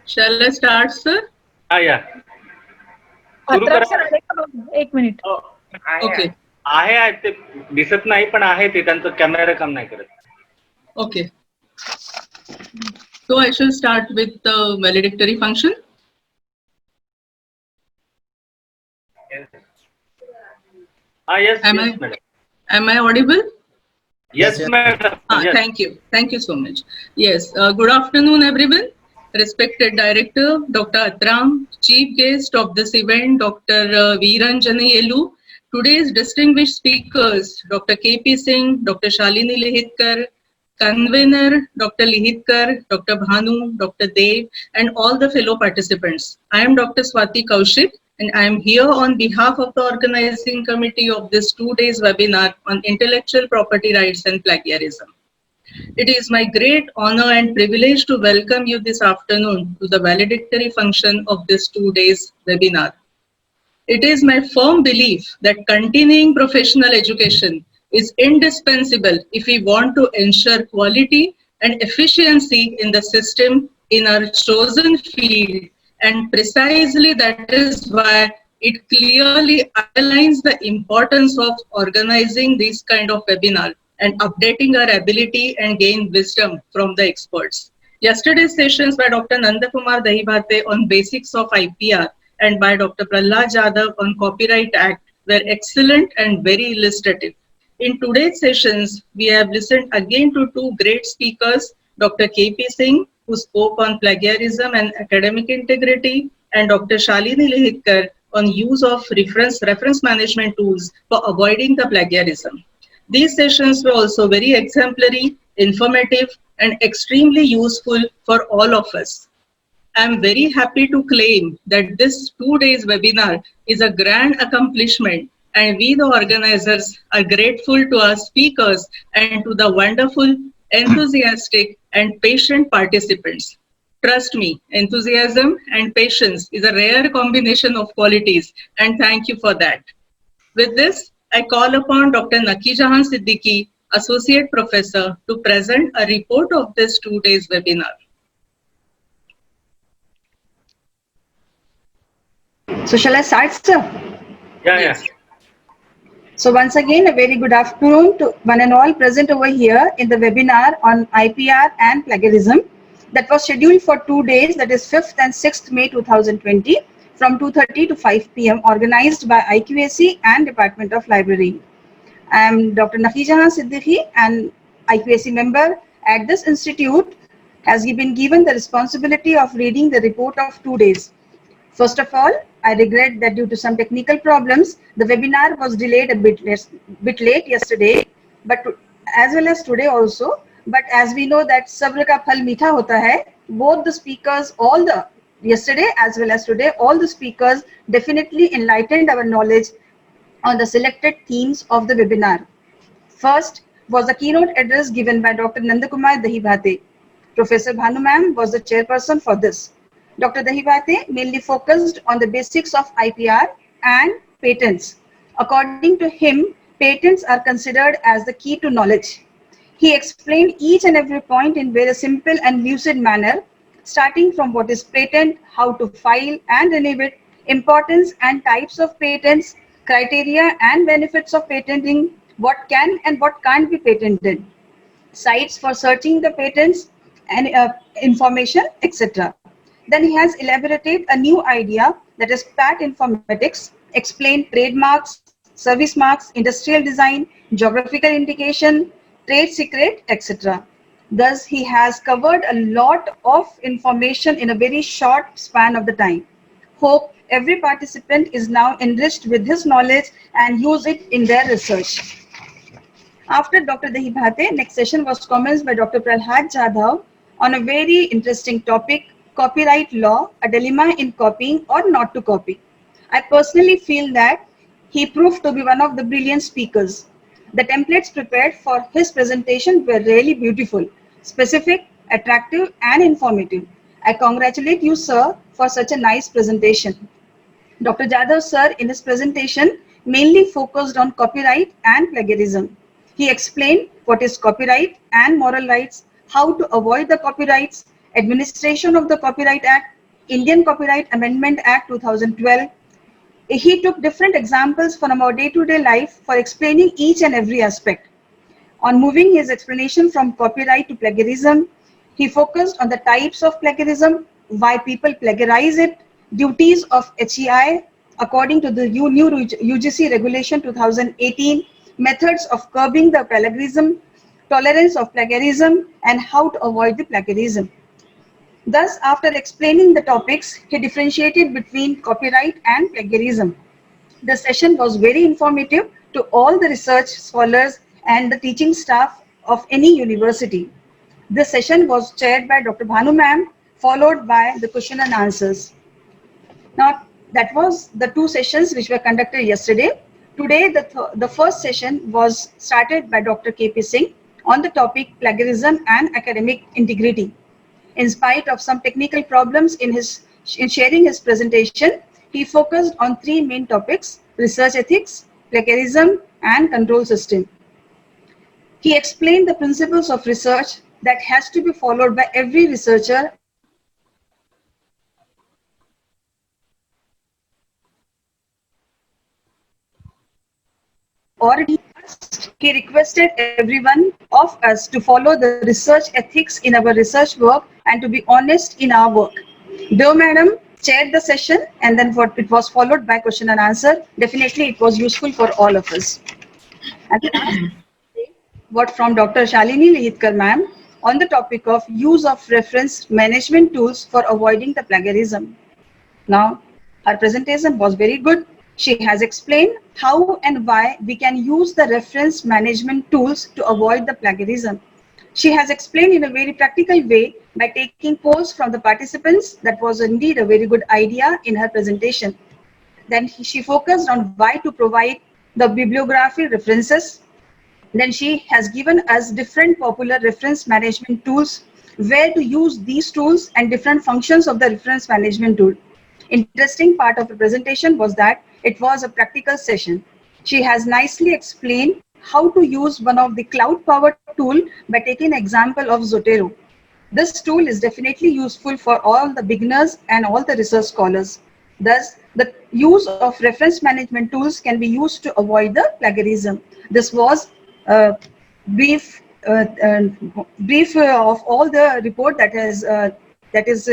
Shall I start, sir? हा या. Atram sir आले का बघू? एक minute. Okay. आहे ते दिसत नाही पण आहे ते त्यांचं कॅमेरा काम नाही करत. Okay. So I shall start with the valedictory function. Yes, Am yes, I- madam. Am I audible? Yes, madam. Yes. Thank you. Thank you so much. Yes. Good afternoon, everyone. Respected Director, Dr. Atram, Chief Guest of this event, Dr. Veeranjana Yelu, today's distinguished speakers, Dr. K.P. Singh, Dr. Shalini Lihitkar, Convener, Dr. Lihitkar, Dr. Bhanu, Dr. Dev, and all the fellow participants. I am Dr. Swati Kaushik, and I am here on behalf of the organizing committee of this 2 days webinar on intellectual property rights and plagiarism. It is my great honor and privilege to welcome you this afternoon to the valedictory function of this 2 days webinar. It is my firm belief that continuing professional education is indispensable if we want to ensure quality and efficiency in the system in our chosen field, and precisely that is why it clearly underlines the importance of organizing this kind of webinar and updating our ability and gain wisdom from the experts. Yesterday's sessions by Dr. Nandakumar Dahibhate on basics of IPR and by Dr. Prahlad Jadhav on Copyright Act were excellent and very illustrative. In today's sessions, we have listened again to two great speakers, Dr. K.P. Singh, who spoke on plagiarism and academic integrity, and Dr. Shalini Lihitkar on use of reference management tools for avoiding the plagiarism. These sessions were also very exemplary, informative, and extremely useful for all of us. I am very happy to claim that this 2 days webinar is a grand accomplishment, and we the organizers are grateful to our speakers and to the wonderful, enthusiastic, and patient participants. Trust me, enthusiasm and patience is a rare combination of qualities, and thank you for that. With this, I call upon Dr. Naki Jahan Siddiqui, Associate Professor, to present a report of this 2 days webinar. So shall I start, sir? Yeah. So once again, a very good afternoon to one and all present over here in the webinar on IPR and plagiarism that was scheduled for 2 days, that is 5th and 6th May 2020 from 2:30 to 5 p.m. organized by IQAC and Department of Library. I am Dr. Naki Jahan Siddiqui, an IQAC member at this institute, has been given the responsibility of reading the report of 2 days. First of all, I regret that due to some technical problems, the webinar was delayed a bit late yesterday, but as well as today also. But as we know that sabr ka phal meetha hota hai, both the speakers, yesterday as well as today, all the speakers definitely enlightened our knowledge on the selected themes of the webinar. First was the keynote address given by Dr. Nandakumar Dahibhate. Professor Bhanu ma'am was the chairperson for this. Dr. Dahibhate mainly focused on the basics of IPR and patents. According to him, patents are considered as the key to knowledge. He explained each and every point in very simple and lucid manner, starting from what is patent, how to file and renew it, importance and types of patents, criteria and benefits of patenting, what can and what can't be patented, sites for searching the patents and information, etc. Then he has elaborated a new idea, that is PAT informatics, explained trademarks, service marks, industrial design, geographical indication, trade secret, etc. Thus, he has covered a lot of information in a very short span of the time. Hope every participant is now enriched with his knowledge and use it in their research. After Dr. Dahibhate, next session was commenced by Dr. Prahlad Jadhav on a very interesting topic, copyright law, a dilemma in copying or not to copy. I personally feel that he proved to be one of the brilliant speakers. The templates prepared for his presentation were really beautiful, specific, attractive, and informative. I congratulate you, sir, for such a nice presentation. Dr. Jadhav, sir, in his presentation, mainly focused on copyright and plagiarism. He explained what is copyright and moral rights, how to avoid the copyrights, administration of the Copyright Act, Indian Copyright Amendment Act 2012. He took different examples from our day-to-day life for explaining each and every aspect. On moving his explanation from copyright to plagiarism, he focused on the types of plagiarism, why people plagiarize it, duties of HEI according to the new UGC regulation 2018, methods of curbing the plagiarism, tolerance of plagiarism, and how to avoid the plagiarism. Thus, after explaining the topics, he differentiated between copyright and plagiarism. The session was very informative to all the research scholars and the teaching staff of any university. This session was chaired by Dr. Bhanu ma'am, followed by the question and answers. Now, that was the two sessions which were conducted yesterday. Today, the first session was started by Dr. KP Singh on the topic plagiarism and academic integrity. In spite of some technical problems in sharing his presentation, he focused on three main topics: research ethics, plagiarism, and control system. He explained the principles of research that has to be followed by every researcher already. He requested everyone of us to follow the research ethics in our research work and to be honest in our work. Though Madam chaired the session and then it was followed by question and answer, definitely it was useful for all of us. And the last word from Dr. Shalini Lihitkar ma'am on the topic of use of reference management tools for avoiding the plagiarism. Now, her presentation was very good. She has explained how and why we can use the reference management tools to avoid the plagiarism. She has explained in a very practical way by taking polls from the participants. That was indeed a very good idea in her presentation. Then she focused on why to provide the bibliography references. Then she has given us different popular reference management tools, where to use these tools and different functions of the reference management tool. Interesting part of the presentation was that it was a practical session. She has nicely explained how to use one of the cloud-powered tool by taking an example of Zotero. This tool is definitely useful for all the beginners and all the research scholars. Thus, the use of reference management tools can be used to avoid the plagiarism. This was a brief of all the report that is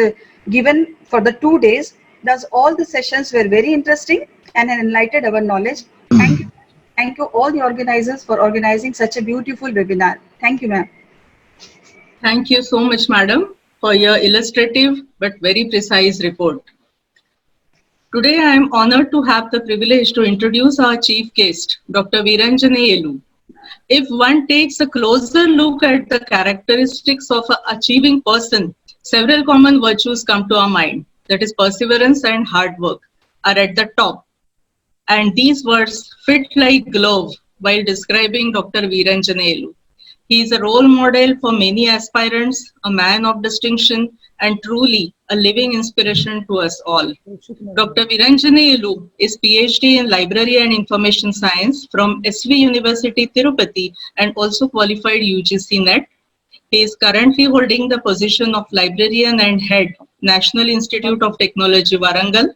given for the 2 days. Thus, all the sessions were very interesting and enlightened our knowledge. Thank you. Thank you all the organizers for organizing such a beautiful webinar. Thank you, ma'am. Thank you so much, madam, for your illustrative but very precise report. Today, I am honored to have the privilege to introduce our chief guest, Dr. Viranjana Yelu. If one takes a closer look at the characteristics of an achieving person, several common virtues come to our mind. That is, perseverance and hard work are at the top. And these words fit like glove while describing Dr. Viranjana Yelu. He is a role model for many aspirants, a man of distinction, and truly a living inspiration to us all. Dr. Viranjana Yelu is PhD in Library and Information Science from SV University, Tirupati, and also qualified UGC NET. He is currently holding the position of Librarian and Head, National Institute of Technology, Warangal.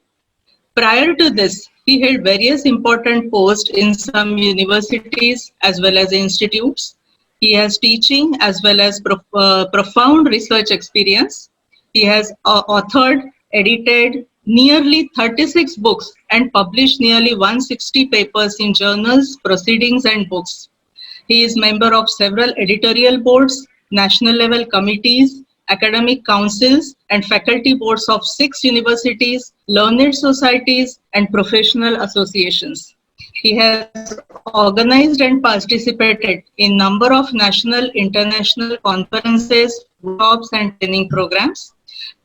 Prior to this, he held various important posts in some universities as well as institutes. He has teaching as well as profound research experience. He has authored, edited nearly 36 books and published nearly 160 papers in journals, proceedings, and books. He is member of several editorial boards, national level committees, academic councils, and faculty boards of 6 universities, learned societies, and professional associations. He has organized and participated in number of national, international conferences, workshops, and training programs.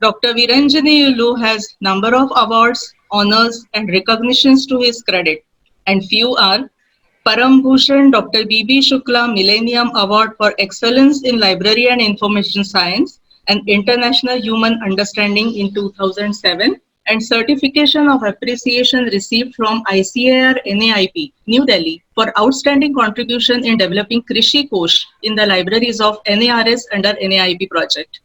Dr. Viranjana Yelu has number of awards, honors, and recognitions to his credit, and few are Param Bhushan Dr. B.B. Shukla Millennium Award for Excellence in Library and Information Science and International Human Understanding in 2007, and Certification of Appreciation received from ICAR NAIP, New Delhi, for outstanding contribution in developing Krishi Kosh in the libraries of NARS under NAIP project.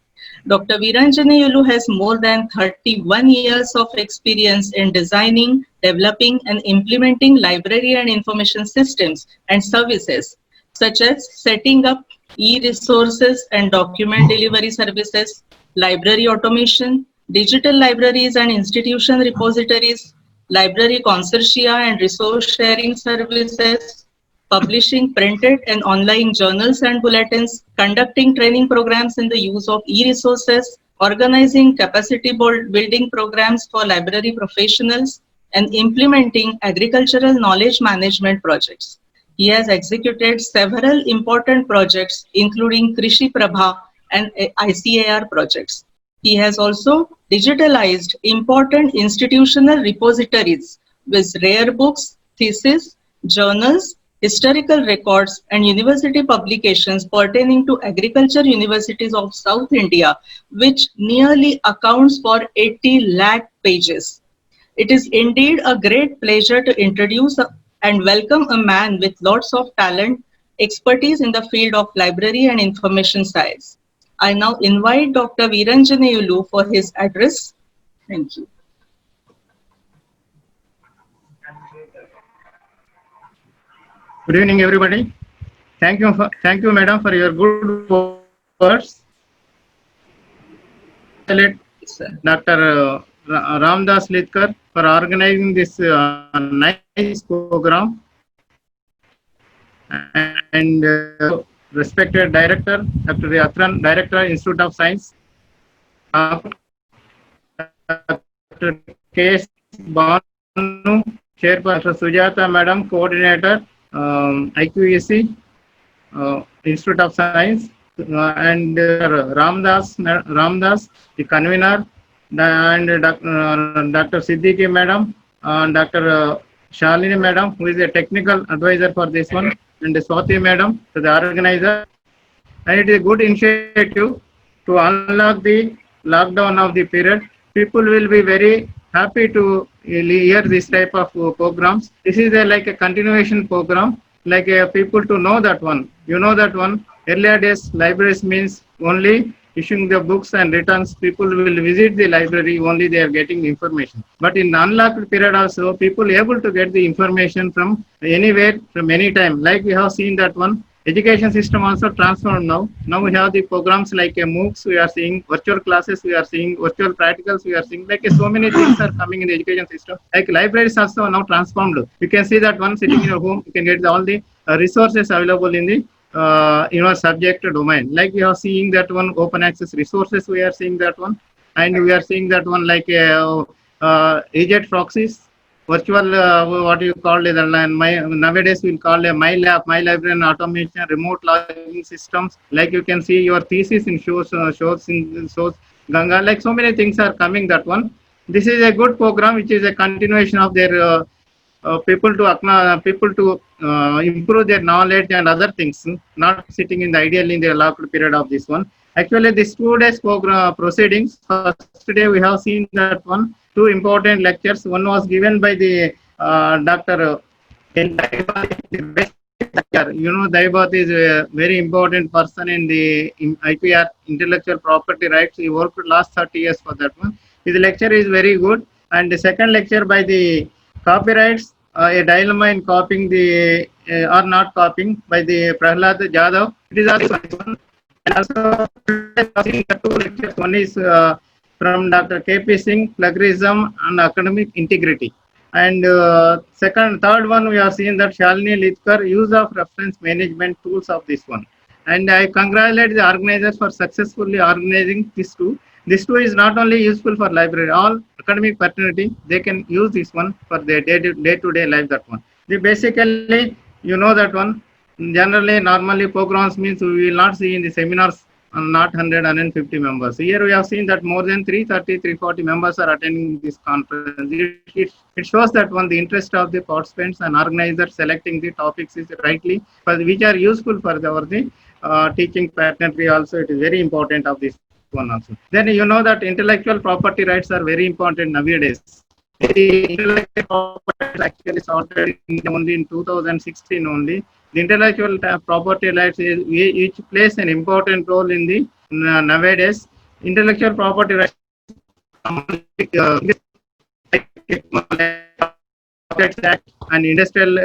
Dr. Viranjana Yelu has more than 31 years of experience in designing, developing, and implementing library and information systems and services, such as setting up e-resources and document delivery services, library automation, digital libraries and institution repositories, library consortia and resource sharing services, publishing printed and online journals and bulletins, conducting training programs in the use of e-resources, organizing capacity building programs for library professionals, and implementing agricultural knowledge management projects. He has executed several important projects, including Krishi Prabha and ICAR projects. He has also digitalized important institutional repositories with rare books, theses, journals, historical records, and university publications pertaining to agriculture universities of South India, which nearly accounts for 80 lakh pages. It is indeed a great pleasure to introduce and welcome a man with lots of talent, expertise in the field of library and information science. I now invite Dr. Veeranjaneyulu for his address. Thank you. Good evening, everybody. Thank you, madam, for your good words. Dr. Ramdas Litkar for organizing this nice program, and respected director, Dr. Atran, Director, Institute of Science, Dr. K.S. Banu, Chairperson, Sujata Madam, Coordinator, IQEC, Institute of Science, and Ramdas, the convener, and Dr. Siddiqui Madam, Dr. Shalini Madam, who is a technical advisor for this one, and Swati Madam, to the organizer. And it is a good initiative to unlock the lockdown of the period. People will be very happy to hear this type of programs. This is like a continuation program, like people to know that one. You know that one. Earlier days, libraries means only issuing the books and returns. People will visit the library, only they are getting information. But in unlocked period also, people able to get the information from anywhere, from any time. Like we have seen that one. Education system also transformed now. Now we have the programs like MOOCs, we are seeing virtual classes, we are seeing virtual practicals, we are seeing like so many things are coming in the education system. Like libraries also now transformed. You can see that one sitting in your home, you can get all the resources available in the your subject domain. Like we are seeing that one open access resources, we are seeing that one, and we are seeing that one like EJET proxies, virtual what you call it, nowadays we'll call a my library and automation, remote logging systems. Like you can see your thesis in shows Ganga. Like so many things are coming that one. This is a good program which is a continuation of their people to improve their knowledge and other things, not sitting in the ideally in the locked period of this one. Actually, this 2 days program proceedings, first day we have seen that one, 2 important lectures. One was given by the Dr. You know, Daibath is a very important person in the IPR, intellectual property rights. He worked last 30 years for that one. His lecture is very good. And the second lecture by the copyrights, a dilemma in copying the or not copying, by the Prahlad Jadhav. It is also one. And also 2 lectures. One is from Dr. K.P. Singh, plagiarism and academic integrity. And third one, we are seeing that Shalini Litkar, use of reference management tools of this one. And I congratulate the organizers for successfully organizing this too. This too is not only useful for library, all academic fraternity, they can use this one for their day-to-day life, that one. They basically, you know that one, generally, normally programs means we will not see in the seminars not 100, 150 members. Here we have seen that more than 330, 340 members are attending this conference. It shows that one, the interest of the participants and organizers selecting the topics is rightly, which are useful for the teaching fraternity also. It is very important of this one also. Then you know that intellectual property rights are very important nowadays. The intellectual property rights actually started only in 2016 only. The intellectual property rights which plays an important role in the nowadays. Intellectual property rights Act and Industrial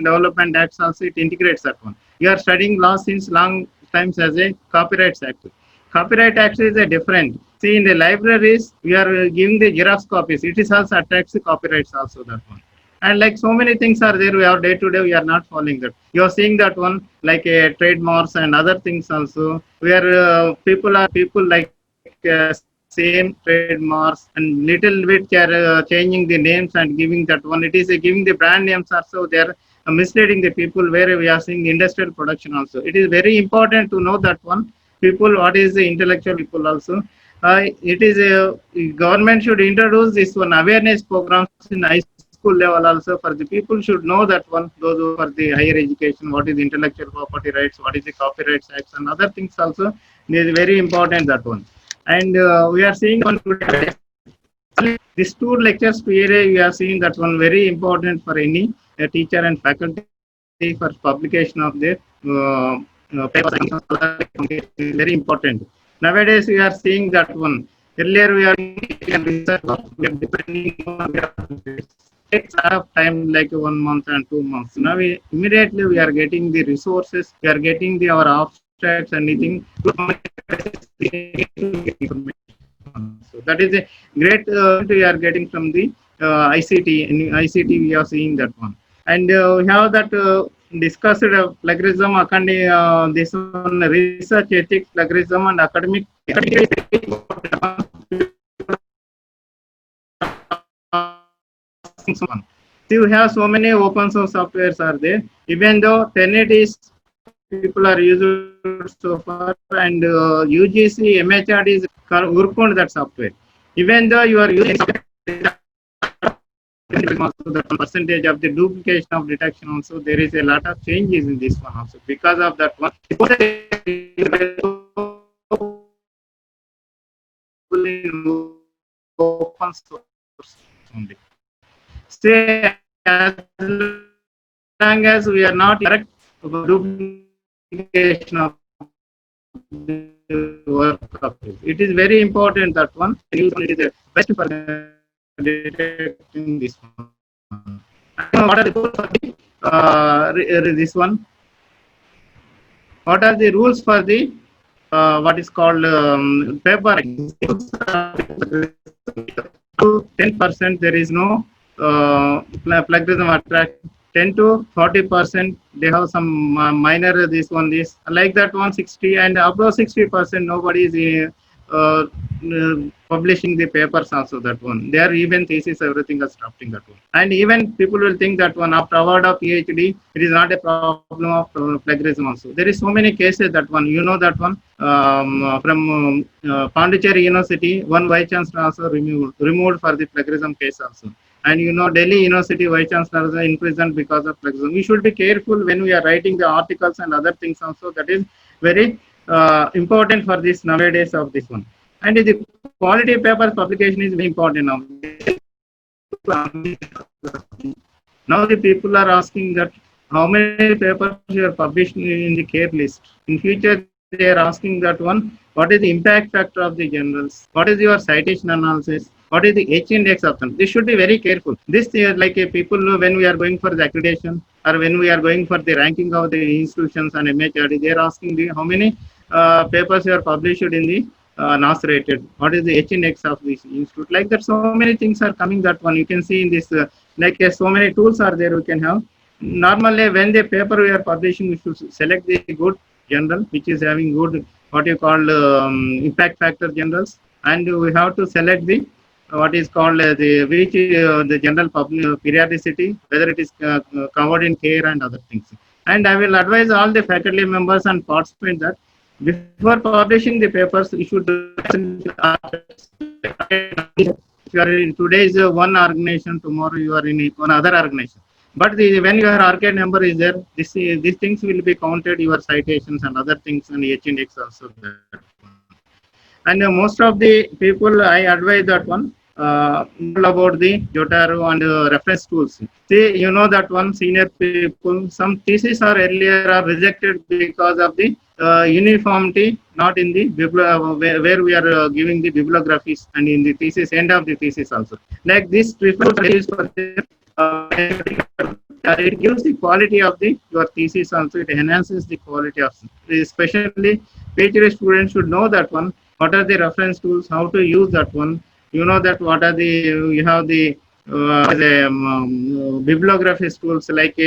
Development Acts also, it integrates that one. We are studying law since long times as a Copyrights Act. Copyright Act is a different. See, in the libraries, we are giving the Xerox copies. It is also attracts the copyrights also, that one. And like so many things are there, we are day to day, we are not following that. You are seeing that one, like trademarks and other things also, where people like same trademarks and little bit changing the names and giving that one. It is giving the brand names also, they are misleading the people, where we are seeing industrial production also. It is very important to know that one, people, what is the intellectual people also. it is government should introduce this one awareness programs in high school level also, for the people should know that one, those who for the higher education, what is intellectual property rights, what is the copyright acts and other things also. It is very important, that one. And we are seeing one today, these 2 lectures period, we are seeing that one very important for any teacher and faculty for publication of their papers. Is very important. Nowadays we are seeing that one. Earlier we are depending on takes of time like 1 month and 2 months. Now we immediately we are getting the resources, we are getting the our abstracts, anything. So that is a great we are getting from the ICT. In ICT we are seeing that one. And we have that discussed plagiarism, this one research ethics, plagiarism and academic. You have so many open source softwares are there. Even though Tenet is people are using so far, and UGC, MHRD is work on that software. Even though you are using the percentage of the duplication of detection also, there is a lot of changes in this one also. Because of that one, open source only. Say as long as we are not correct duplication of the work of it. It is very important, that one. It is the best for detecting this one. What are the rules for the this one? What are the rules for the what is called paper? To 10% there is no plagiarism attract. 10 to 40% they have some minor this one, this like that 160, and above 60% nobody is publishing the papers also, that one. They are even thesis, everything is drafting that one. And even people will think that one after award of PhD, it is not a problem of plagiarism also. There is so many cases, that one, you know, that one from Pondicherry University, one vice chancellor also removed for the plagiarism case also. And you know, Delhi University vice chancellor is imprisoned because of plagiarism. We should be careful when we are writing the articles and other things also. That is very important for this nowadays of this one. And the quality paper publication is very important now. Now the people are asking that how many papers you are published in the care list. In future, they are asking that one, what is the impact factor of the journals? What is your citation analysis? What is the H-index of them? This should be very careful. This like people when we are going for the accreditation or when we are going for the ranking of the institutions and MHRD, they are asking the how many papers you are published in the NAS rated. What is the H-index of this institute? Like that, so many things are coming. That one you can see in this. So many tools are there. We can have. Normally, when the paper we are publishing, we should select the good journal which is having good what you call impact factor journals, and we have to select the what is called the general periodicity, whether it is covered in care and other things. And I will advise all the faculty members and participants that before publishing the papers, you should if you are in today's one organization, tomorrow you are in one other organization. But when your arcade number is there, these things will be counted, your citations and other things, and H-index also there. And most of the people, I advise that one about the Jotaro and reference tools. See, you know that one, senior people, some theses are earlier are rejected because of the uniformity, not in the where we are giving the bibliographies and in the thesis, end of the thesis also. Like this, it gives the quality of your thesis also. It enhances the quality of, especially PhD students should know that one. What are the reference tools? How to use that one? You know that what are the you have the bibliography tools like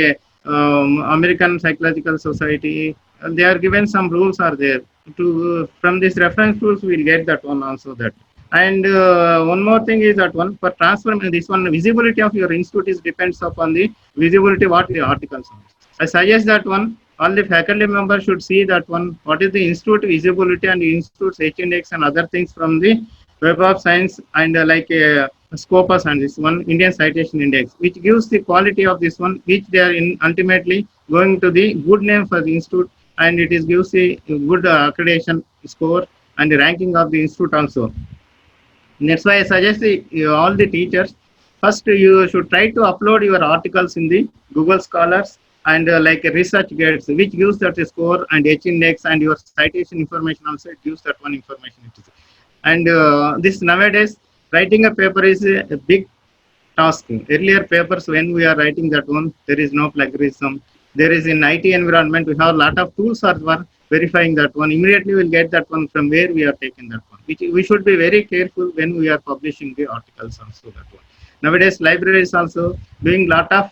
American Psychological Society. They are given some rules are there to from this reference tools. We'll get that one also that. And one more thing is that one for transfer this one visibility of your institute is depends upon the visibility what the articles are. I suggest that one all the faculty members should see that one, what is the institute visibility and institute's H-index and other things from the Web of Science and Scopus and this one Indian Citation Index, which gives the quality of this one, which they are in ultimately going to the good name for the institute, and it is gives a good accreditation score and the ranking of the institute also. That's why I suggest all the teachers, first you should try to upload your articles in the Google Scholars and like research gates, which gives that score and H-index and your citation information also, it gives that one information. And this nowadays, writing a paper is a big task. Earlier papers, when we are writing that one, there is no plagiarism. There is in IT environment, we have a lot of tools for verifying that one. Immediately we'll get that one from where we are taking that one. Which we should be very careful when we are publishing the articles also that one. Nowadays, libraries also doing lot of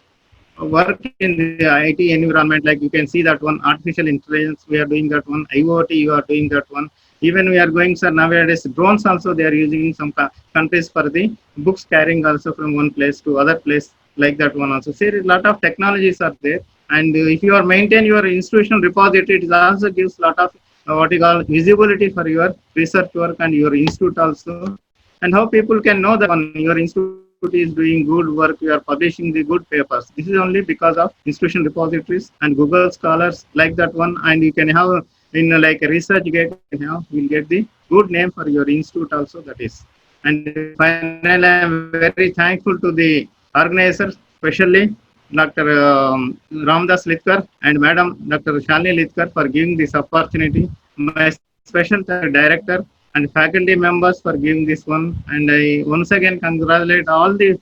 work in the IT environment. Like you can see that one, artificial intelligence, we are doing that one. IoT, you are doing that one. Even we are going, sir, nowadays drones also they are using some countries for the books carrying also from one place to other place, like that one also. See, a lot of technologies are there, and if you are maintain your institutional repository, it also gives lot of what you call visibility for your research work and your institute also, and how people can know that one, your institute is doing good work, you are publishing the good papers. This is only because of institution repositories and Google Scholars, like that one, and you can have in like a research gate, you'll get the good name for your institute also, that is. And finally, I am very thankful to the organizers, especially Dr. Ramdas Litkar and Madam Dr. Shalini Litkar for giving this opportunity. My special director and faculty members for giving this one. And I once again congratulate all the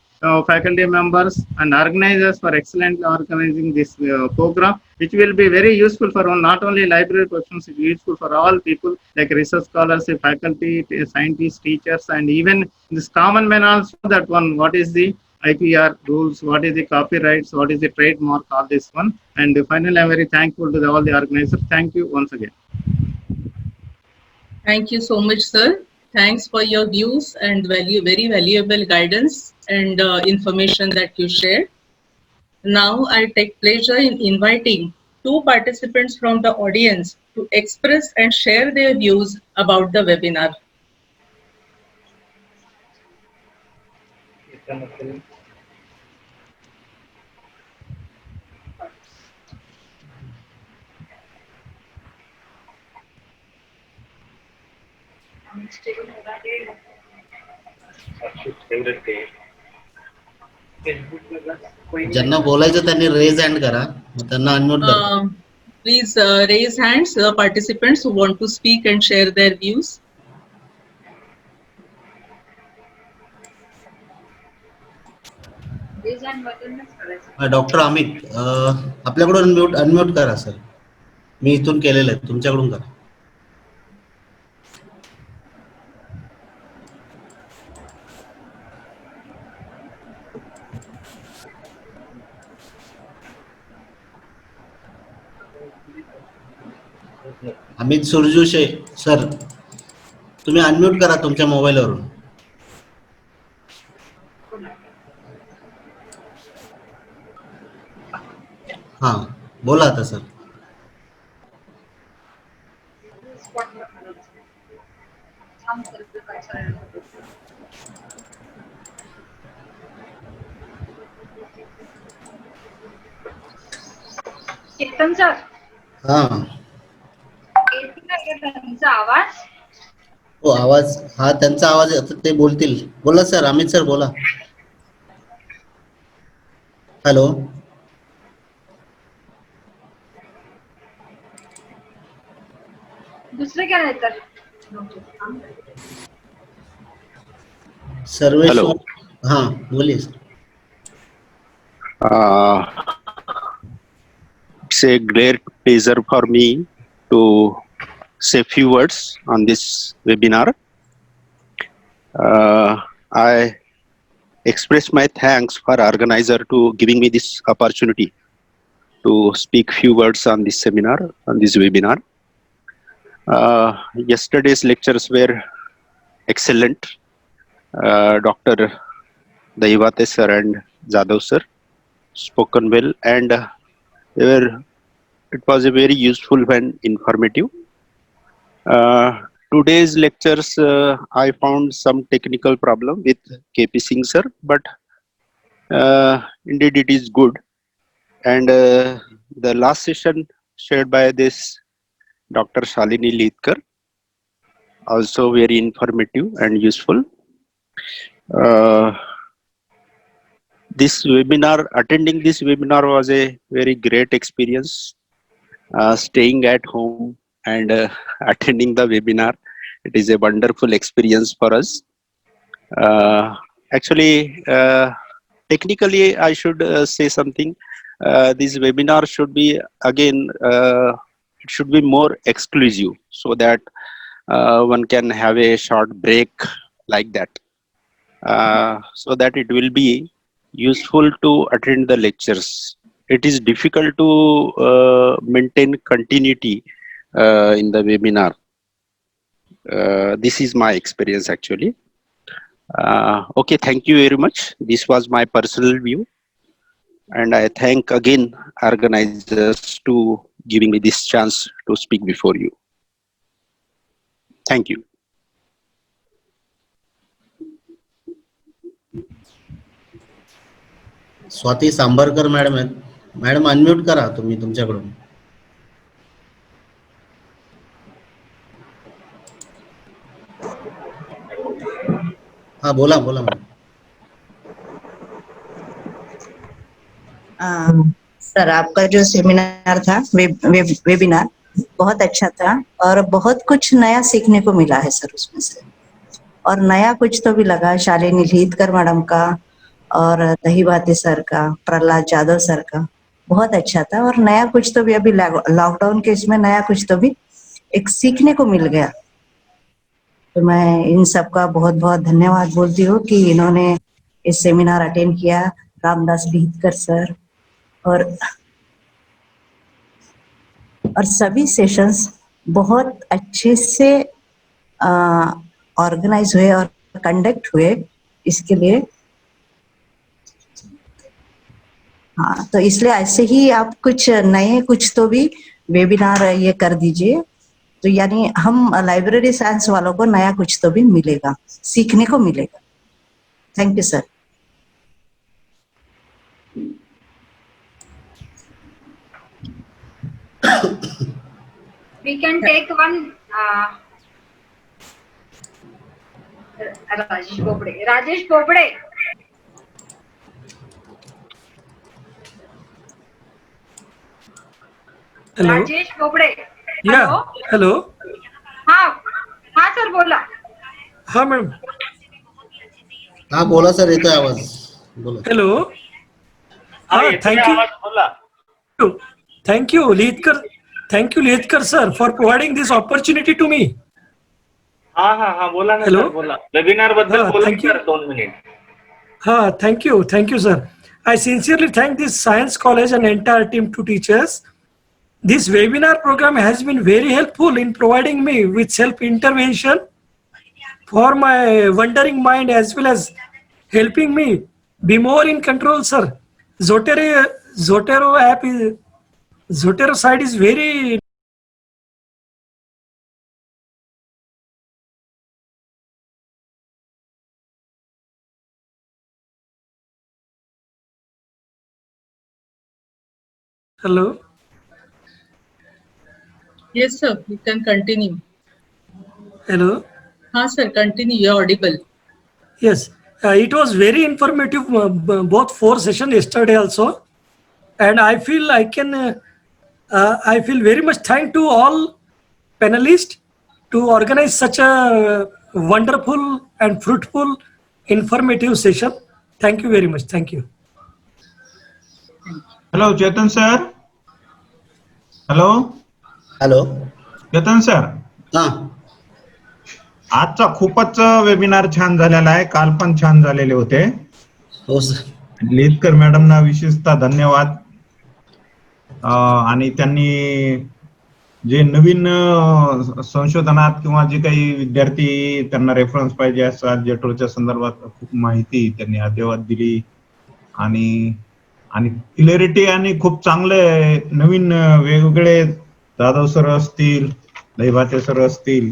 faculty members and organizers for excellently organizing this program, which will be very useful for not only library persons, it is useful for all people like research scholars, faculty, scientists, teachers, and even this common man also, that one, what is the IPR rules, what is the copyrights, what is the trademark, all this one. And finally, I'm very thankful to all the organizers. Thank you once again. Thank you so much, sir. Thanks for your views and very valuable guidance and information that you shared. Now I take pleasure in inviting two participants from the audience to express and share their views about the webinar. ज्यांना बोलायचं त्यांनी raise hand करा, मग त्यांना unmute करा. Please raise hands, participants who want to speak and share their views. Doctor Amit, आपल्याकडून unmute करा sir. मी इथून केलेलं आहे, तुमच्याकडून करा. अमित सुरजुशे सर, तुम्ही अनम्यूट करा तुमच्या मोबाईलवरून. हा, बोला आता सर. केतन सर, हा, त्यांचा आवाज. हो आवाज, हा त्यांचा आवाज, आता ते बोलतील. बोला सर, अमित सर बोला. हॅलो. दुसरे क्या रहता है? सर्वेश्वर, हाँ बोलिए sir. It's a great pleasure for me to say few words on this webinar. I express my thanks for organizer to giving me this opportunity to speak few words on this seminar, on this webinar. Yesterday's lectures were excellent. Dr. Daivate sir and Jadhav sir spoken well, and they were It was a very useful and informative. Today's lectures, I found some technical problem with KP Singh sir, but indeed it is good. And the last session shared by this Dr. Shalini Lidkar, also very informative and useful. Attending this webinar was a very great experience. Staying at home and attending the webinar, it is a wonderful experience for us. Actually, technically, I should say something. This webinar should be again, it should be more exclusive, so that one can have a short break like that, so that it will be useful to attend the lectures. It is difficult to maintain continuity in the webinar. This is my experience actually. Okay, thank you very much. This was my personal view. And I thank again organizers to giving me this chance to speak before you. Thank you. Swati Sambarkar madam आहेत. Madam unmute करा तुम्ही तुमच्याकडून. हा बोला बोला madam. Sir आपका जो seminar था वेबिनार बहुत अच्छा था और बहुत कुछ नया सीखने को मिला है सर उसमें से. और नया कुछ तो भी लगा शालिनी लीदकर मैडम का और दही बाती सर का, प्रहलाद जाधव सर का, बहुत अच्छा था. और नया कुछ तो भी अभी लॉकडाउन के इसमें नया कुछ तो भी एक सीखने को मिल गया. तो मैं इन सबका बहुत बहुत धन्यवाद बोलती हूँ कि इन्होंने इस सेमिनार अटेंड किया. रामदास लीदकर सर और सभी सेशंस बहुत अच्छे से ऑर्गेनाइज हुए और कंडक्ट हुए. इसके लिए हाँ, तो इसलिए ऐसे ही आप कुछ नए कुछ तो भी वेबिनार ये कर दीजिए. तो यानी हम लाइब्रेरी साइंस वालों को नया कुछ तो भी मिलेगा, सीखने को मिलेगा. Thank you sir. We can take one Rajesh Bobde. Hello. Rajesh Bobde. Yeah. Hello. हाँ सर बोला. हाँ मॅडम. हा बोला सर, येतोय आवाज. बोला. Hello. Thank you Lidkar sir for providing this opportunity to me. हाँ बोला ना Hello? सर, बोला. वेबिनार बद्दल बोला sir 2 minute. Thank you sir. I sincerely thank this science college and entire team to teachers. This webinar program has been very helpful in providing me with self-intervention for my wandering mind as well as helping me be more in control, sir. Zotero app is Zotero site is very Hello. Yes, sir. You can continue. Hello. Sir, continue. You're audible. Yes, it was very informative. Both 4 sessions yesterday also, and I feel I feel very much thank to all panelists to organize such a wonderful and fruitful, informative session. Thank you very much. Thank you. Hello, Chetan sir. Hello. Chetan sir. आजचा खूपच webinar छान झालेला आहे. काल पण छान झालेले होते. हो सर. लीदकर मॅडमना विशेषतः धन्यवाद. आणि त्यांनी जे नवीन संशोधनात किंवा जे काही विद्यार्थी त्यांना रेफरन्स पाहिजे असतात जेटोच्या संदर्भात खूप माहिती त्यांनी अद्ययावत दिली. आणि आणि क्लिअरिटी आणि खूप चांगले नवीन वेगवेगळे जाधव सर असतील, दहीभाते सर असतील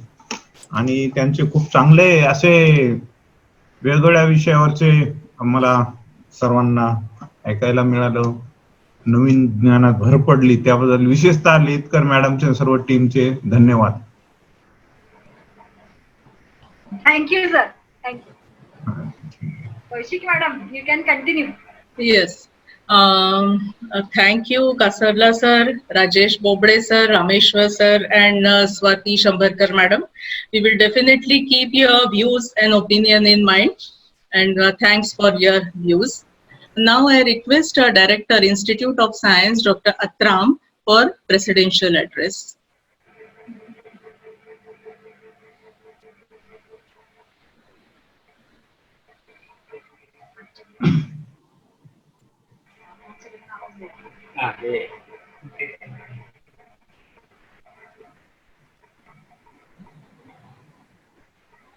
आणि त्यांचे खूप चांगले असे वेगवेगळ्या विषयावरचे आम्हाला सर्वांना ऐकायला मिळालं. नवीन ज्ञानात भर पडली, त्याबद्दल विशेषतः लेतकर मॅडमचे सर्व टीमचे धन्यवाद. Thank you, sir. Thank you. Kaushik madam, you can continue. Yes. Thank you, Kasarla sir, Rajesh Bobde sir, Rameshwar sir, and Swati Shambarkar madam. We will definitely keep your views and opinion in mind. And thanks for your views. Now I request Director, Institute of Science, Dr. Atram, for presidential address.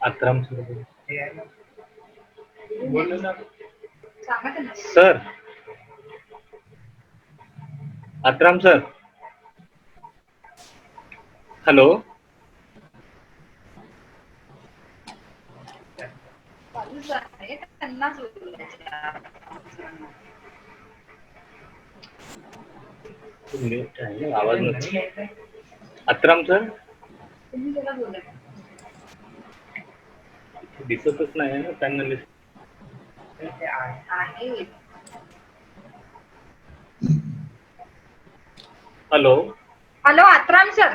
Atram sir, Atram sir, hello. आवाज नाही. Atram sir दिसतच नाही ना panelist. Hello. Hello Atram sir.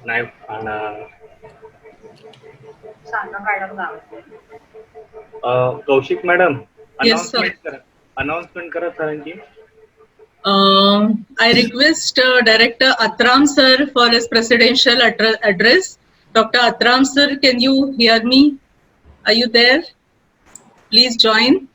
नाही Kaushik madam, announcement करा सरांची. I request Director Atram sir for his presidential address. Dr. Atram sir, can you hear me? Are you there? Please join.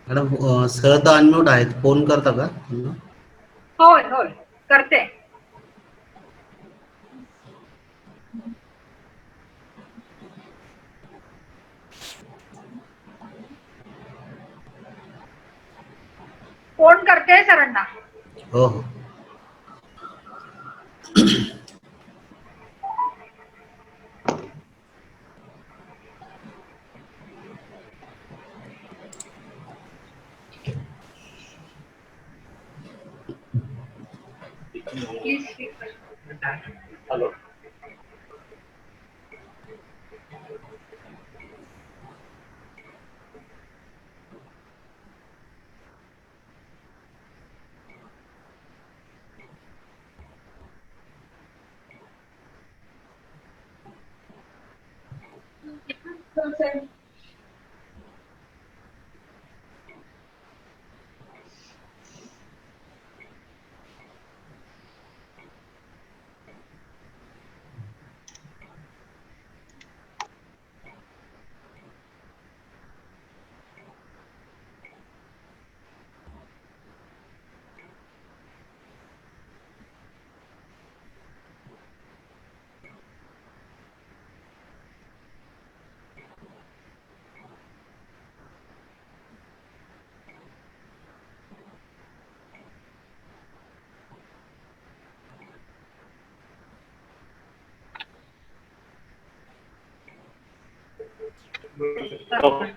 Madam sir तर unmute आहेत, phone करता का? होय होय करते. फोन करते सरांना. हो हो. Hello.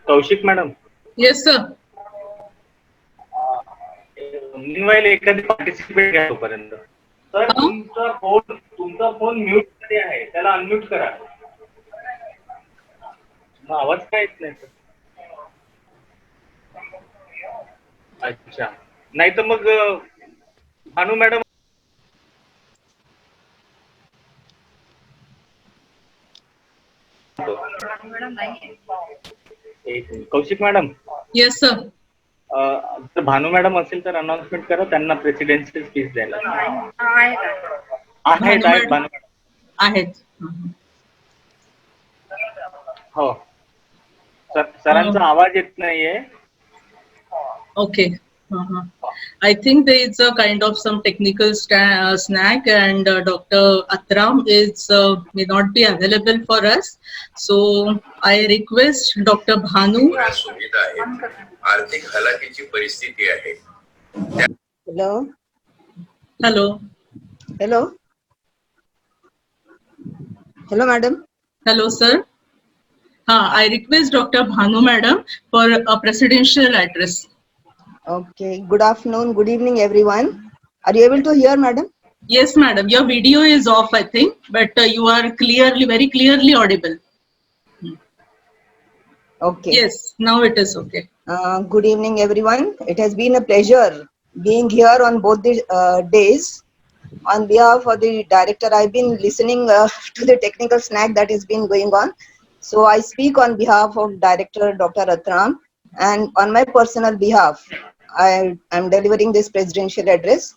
Kaushik madam. Yes sir. Meanwhile एखादी पार्टिसिपेट घ्या तोपर्यंत. सर तुमचा फोन म्यूट मध्ये आहे, त्याला अनम्यूट करा. मग आवाज काय येत नाही सर. अच्छा, नाही तर मग Bhanu madam. Kaushik madam. Yes sir. जर भानू मॅडम असेल तर अनाउन्समेंट करा, त्यांना प्रेसिडेन्सी स्पीच द्यायला. आहेत आहेत भानू मॅडम आहेत. हो. सरांचा आवाज येत नाहीये. Okay. I think there is a kind of some technical snack, and Dr. Atram is may not be available for us. So I request Dr. Bhanu. सुविधा आहेत, आर्थिक हलाखीची परिस्थिती आहे. Hello. Hello. Hello. Hello, madam. Hello, sir. I request Dr. Bhanu madam for a presidential address. Okay. Good afternoon. Good evening, everyone. Are you able to hear, madam? Yes, madam. Your video is off, I think, but you are very clearly audible. Okay. Yes, now it is okay. Good evening, everyone. It has been a pleasure being here on both the days. On behalf of the director, I've been listening to the technical snack that has been going on. So I speak on behalf of Director Dr. Atram, and on my personal behalf, I am delivering this presidential address.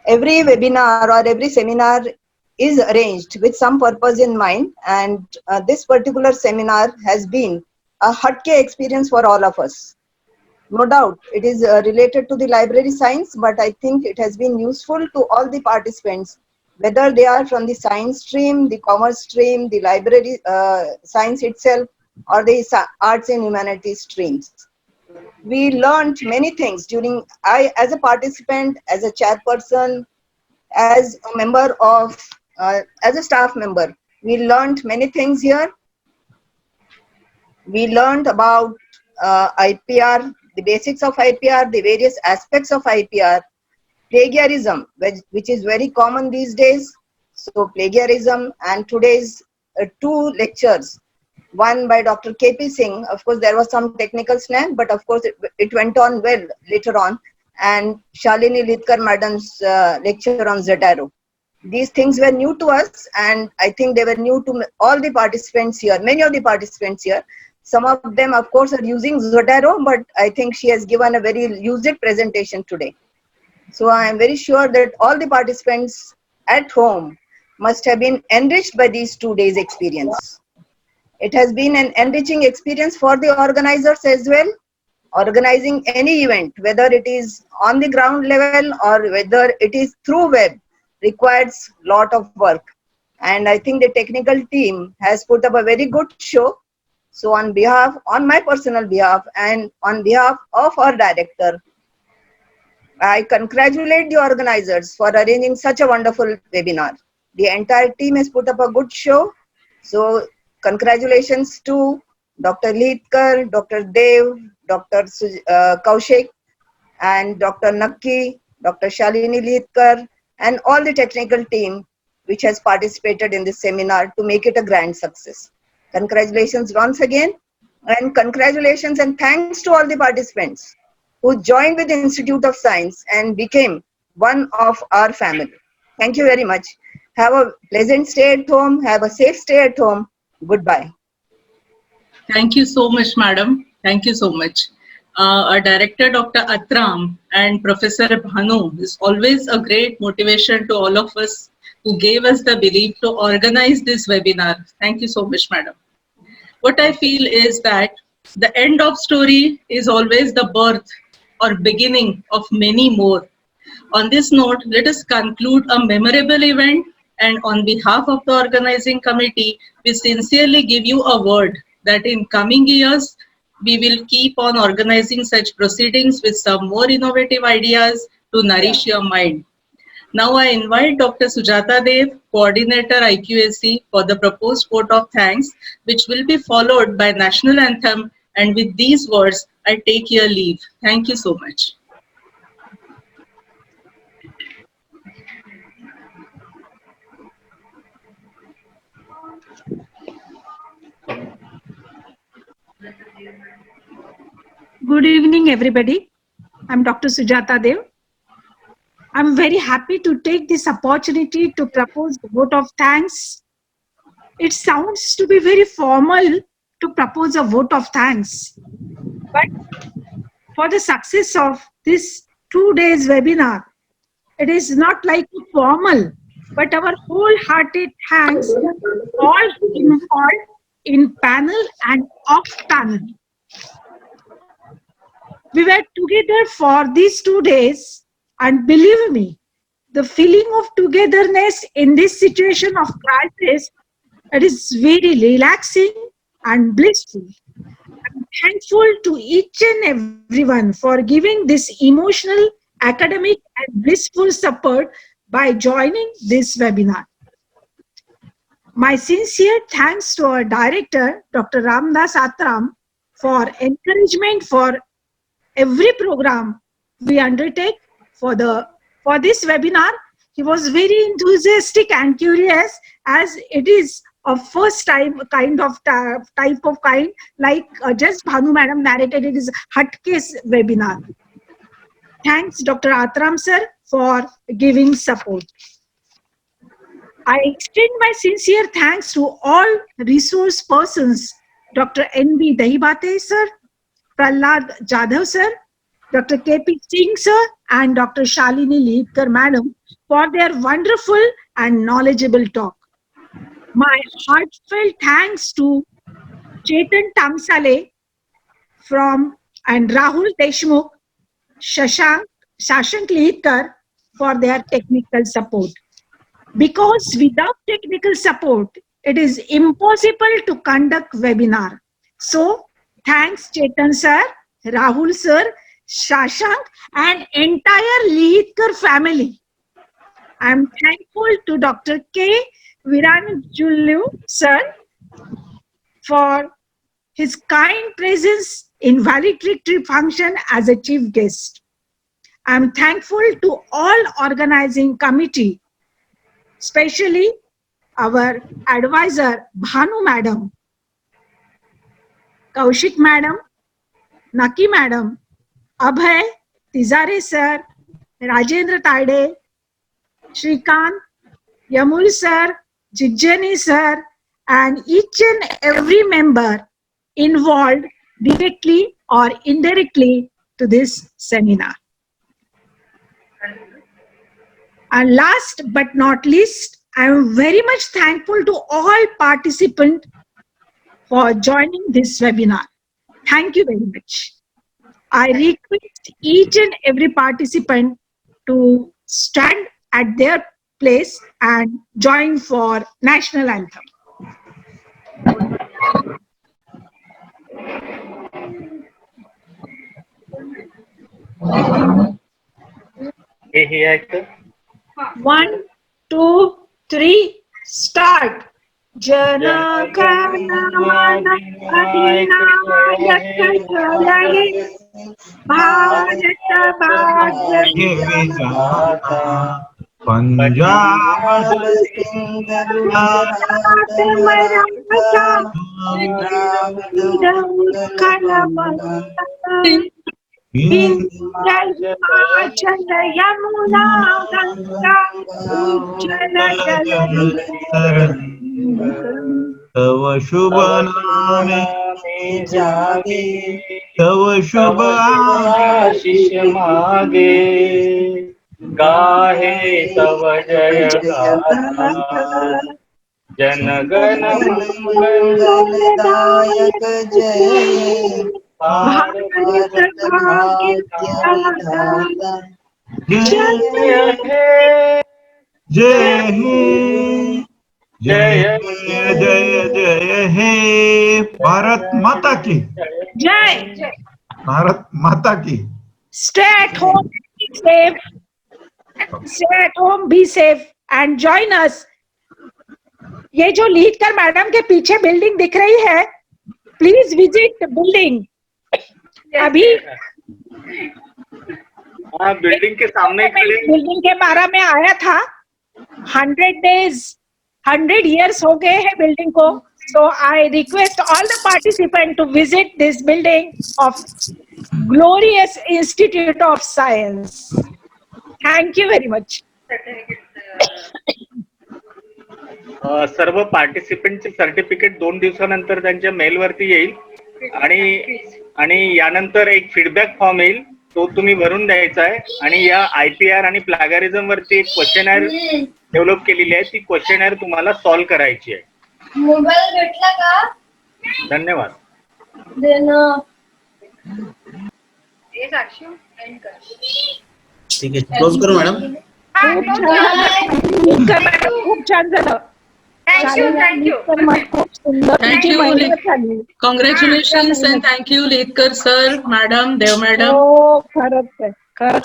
Every webinar or every seminar is arranged with some purpose in mind, and this particular seminar has been a Hatke experience for all of us. No doubt, it is related to the library science, but I think it has been useful to all the participants, whether they are from the science stream, the commerce stream, the library science itself, or the arts and humanities streams. We learned many things during, as a participant, as a chairperson, as a member of, as a staff member, we learned many things here. We learned about IPR, the basics of IPR, the various aspects of IPR, plagiarism, which is very common these days. So plagiarism, and today's two lectures, one by Dr. KP Singh. Of course, there was some technical snack, but of course it went on well later on. And Shalini Lidkar madam's lecture on Zotero. These things were new to us, and I think they were new to all the participants here, many of the participants here. Some of them, of course, are using Zotero, but I think she has given a very lucid presentation today. So I am very sure that all the participants at home must have been enriched by these 2 days experience. It has been an enriching experience for the organizers as well. Organizing any event, whether it is on the ground level or whether it is through web, requires a lot of work. And I think the technical team has put up a very good show. So on behalf, on my personal behalf, and on behalf of our director, I congratulate the organizers for arranging such a wonderful webinar. The entire team has put up a good show. So congratulations to Dr. Lidkar, Dr. Dev, Dr. Kaushik, and Dr. Nakki, Dr. Shalini Lidkar, and all the technical team which has participated in this seminar to make it a grand success. Congratulations once again, and congratulations and thanks to all the participants who joined with the Institute of Science and became one of our family. Thank you very much. Have a pleasant stay at home. Have a safe stay at home. Goodbye. Thank you so much, madam. Thank you so much. Our director, Dr. Atram, and Professor Bhanu is always a great motivation to all of us who gave us the belief to organize this webinar. Thank you so much, madam. What I feel is that the end of story is always the birth or beginning of many more. On this note, let us conclude a memorable event, and on behalf of the organizing committee, we sincerely give you a word that in coming years, we will keep on organizing such proceedings with some more innovative ideas to nourish your mind. Now I invite Dr. Sujata Dev, Coordinator IQAC, for the proposed vote of thanks, which will be followed by National Anthem. And with these words, I take your leave. Thank you so much. Good evening, everybody. I'm Dr. Sujata Dev. I'm very happy to take this opportunity to propose a vote of thanks. It sounds to be very formal to propose a vote of thanks, but for the success of this 2 days webinar. It is not like formal, but our wholehearted thanks all involved in panel and off panel. We were together for these 2 days, and believe me, the feeling of togetherness in this situation of crisis, it is very relaxing and blissful. I'm thankful to each and everyone for giving this emotional, academic, and blissful support by joining this webinar. My sincere thanks to our director, Dr. Ramdas Atram, for encouragement for every program we undertake for this webinar. He was very enthusiastic and curious, as it is a first time type of like just Bhanu madam narrated, it is Hatkes webinar. Thanks Dr. Atram sir for giving support. I extend my sincere thanks to all resource persons, Dr. N.B. Dahibate sir, Prahlad Jadhav sir, Dr. K.P. Singh sir, and Dr. Shalini Leedkar madam for their wonderful and knowledgeable talk. My heartfelt thanks to Chetan Tamsale and Rahul Deshmukh, Shashank Leedkar for their technical support. Because without technical support, it is impossible to conduct webinar. So, thanks Chetan sir, Rahul sir, Shashank and entire Leedkar family. I am thankful to Dr. K. Viranjulu sir for his kind presence in valedictory function as a chief guest. I am thankful to all organizing committee, especially our advisor Bhanu madam, Kaushik madam, Naki madam, Abhay, Tizare sir, Rajendra Tade, Shrikant, Yamul sir, Jijjani sir, and each and every member involved directly or indirectly to this seminar. And last but not least, I am very much thankful to all participants for joining this webinar. Thank you very much. I request each and every participant to stand at their place and join for national anthem. Hey ऐकतं 1, 2, 3, start. Jana Gana Mana Adinayak Jalaye Bharata Bhagya Punjab Yamuna Ganga Ujjala तव शुभ नामे जागे तव शुभ आशीष मागे गाहे तव जय गाथा जनगण मंगलदायक जय भारत भाग्य जय हे जय जय जय हे भारत माता की जय भारत माता की Stay at home, be safe. Stay at home, be safe and join us. ये जो लीडकर मैडम के पीछे बिल्डिंग दिख रही है, प्लीज विजिट बिल्डिंग. अभी बिल्डिंग के सामने बिल्डिंग के बारे में आया था. 100 years हो गए हैं बिल्डिंग को. So I request all the participants to visit this building of glorious Institute of Science. Thank you very much. सर्व पार्टिसिपेंटचे सर्टिफिकेट 2 दिवसानंतर त्यांच्या मेल वरती येईल. आणि यानंतर एक फीडबॅक फॉर्म येईल, तो तुम्ही भरून द्यायचा आहे. आणि या IPR आणि प्लॅगरिझम वरती एक क्वेश्चनर डेव्हलप केलेली आहे, ती क्वेश्चनर तुम्हाला सॉल्व्ह करायची आहे. मोबाईल भेटला का? धन्यवाद. ठीक आहे, क्लोज करू मॅडम. खूप छान झालं. थँक्यू. खूप सुंदर. Thank you. Congratulations and thank you, Lidkar sir, madam, Dev madam. हो, खरंच आहे.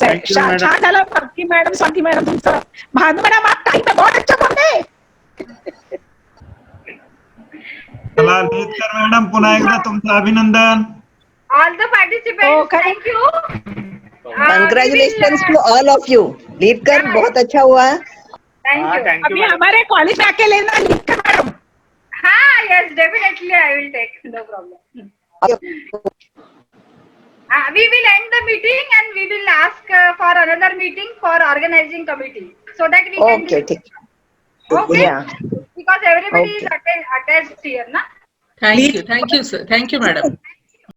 Thank you, madam. छान झालं. भक्ती मॅडम, स्वाती मॅडम, तुमचं. भानु मॅडम, आप टाइम में बहुत अच्छा बोलते. चला लेतकर मॅडम, पुन्हा एकदा तुमचं अभिनंदन. All the participants, thank you. Congratulations to all of you. Lidkar, बहुत अच्छा हुआ. Thank you. अभी हमारे कॉलेज में आके लेना लिखकर मैडम. हाँ, yes, definitely I will take. No problem. We will end the meeting and we will ask for another meeting for organizing committee so that we can. Okay, ठीक. Okay. Yeah. Because everybody is attached here, na? Thank you, sir. Thank you, madam.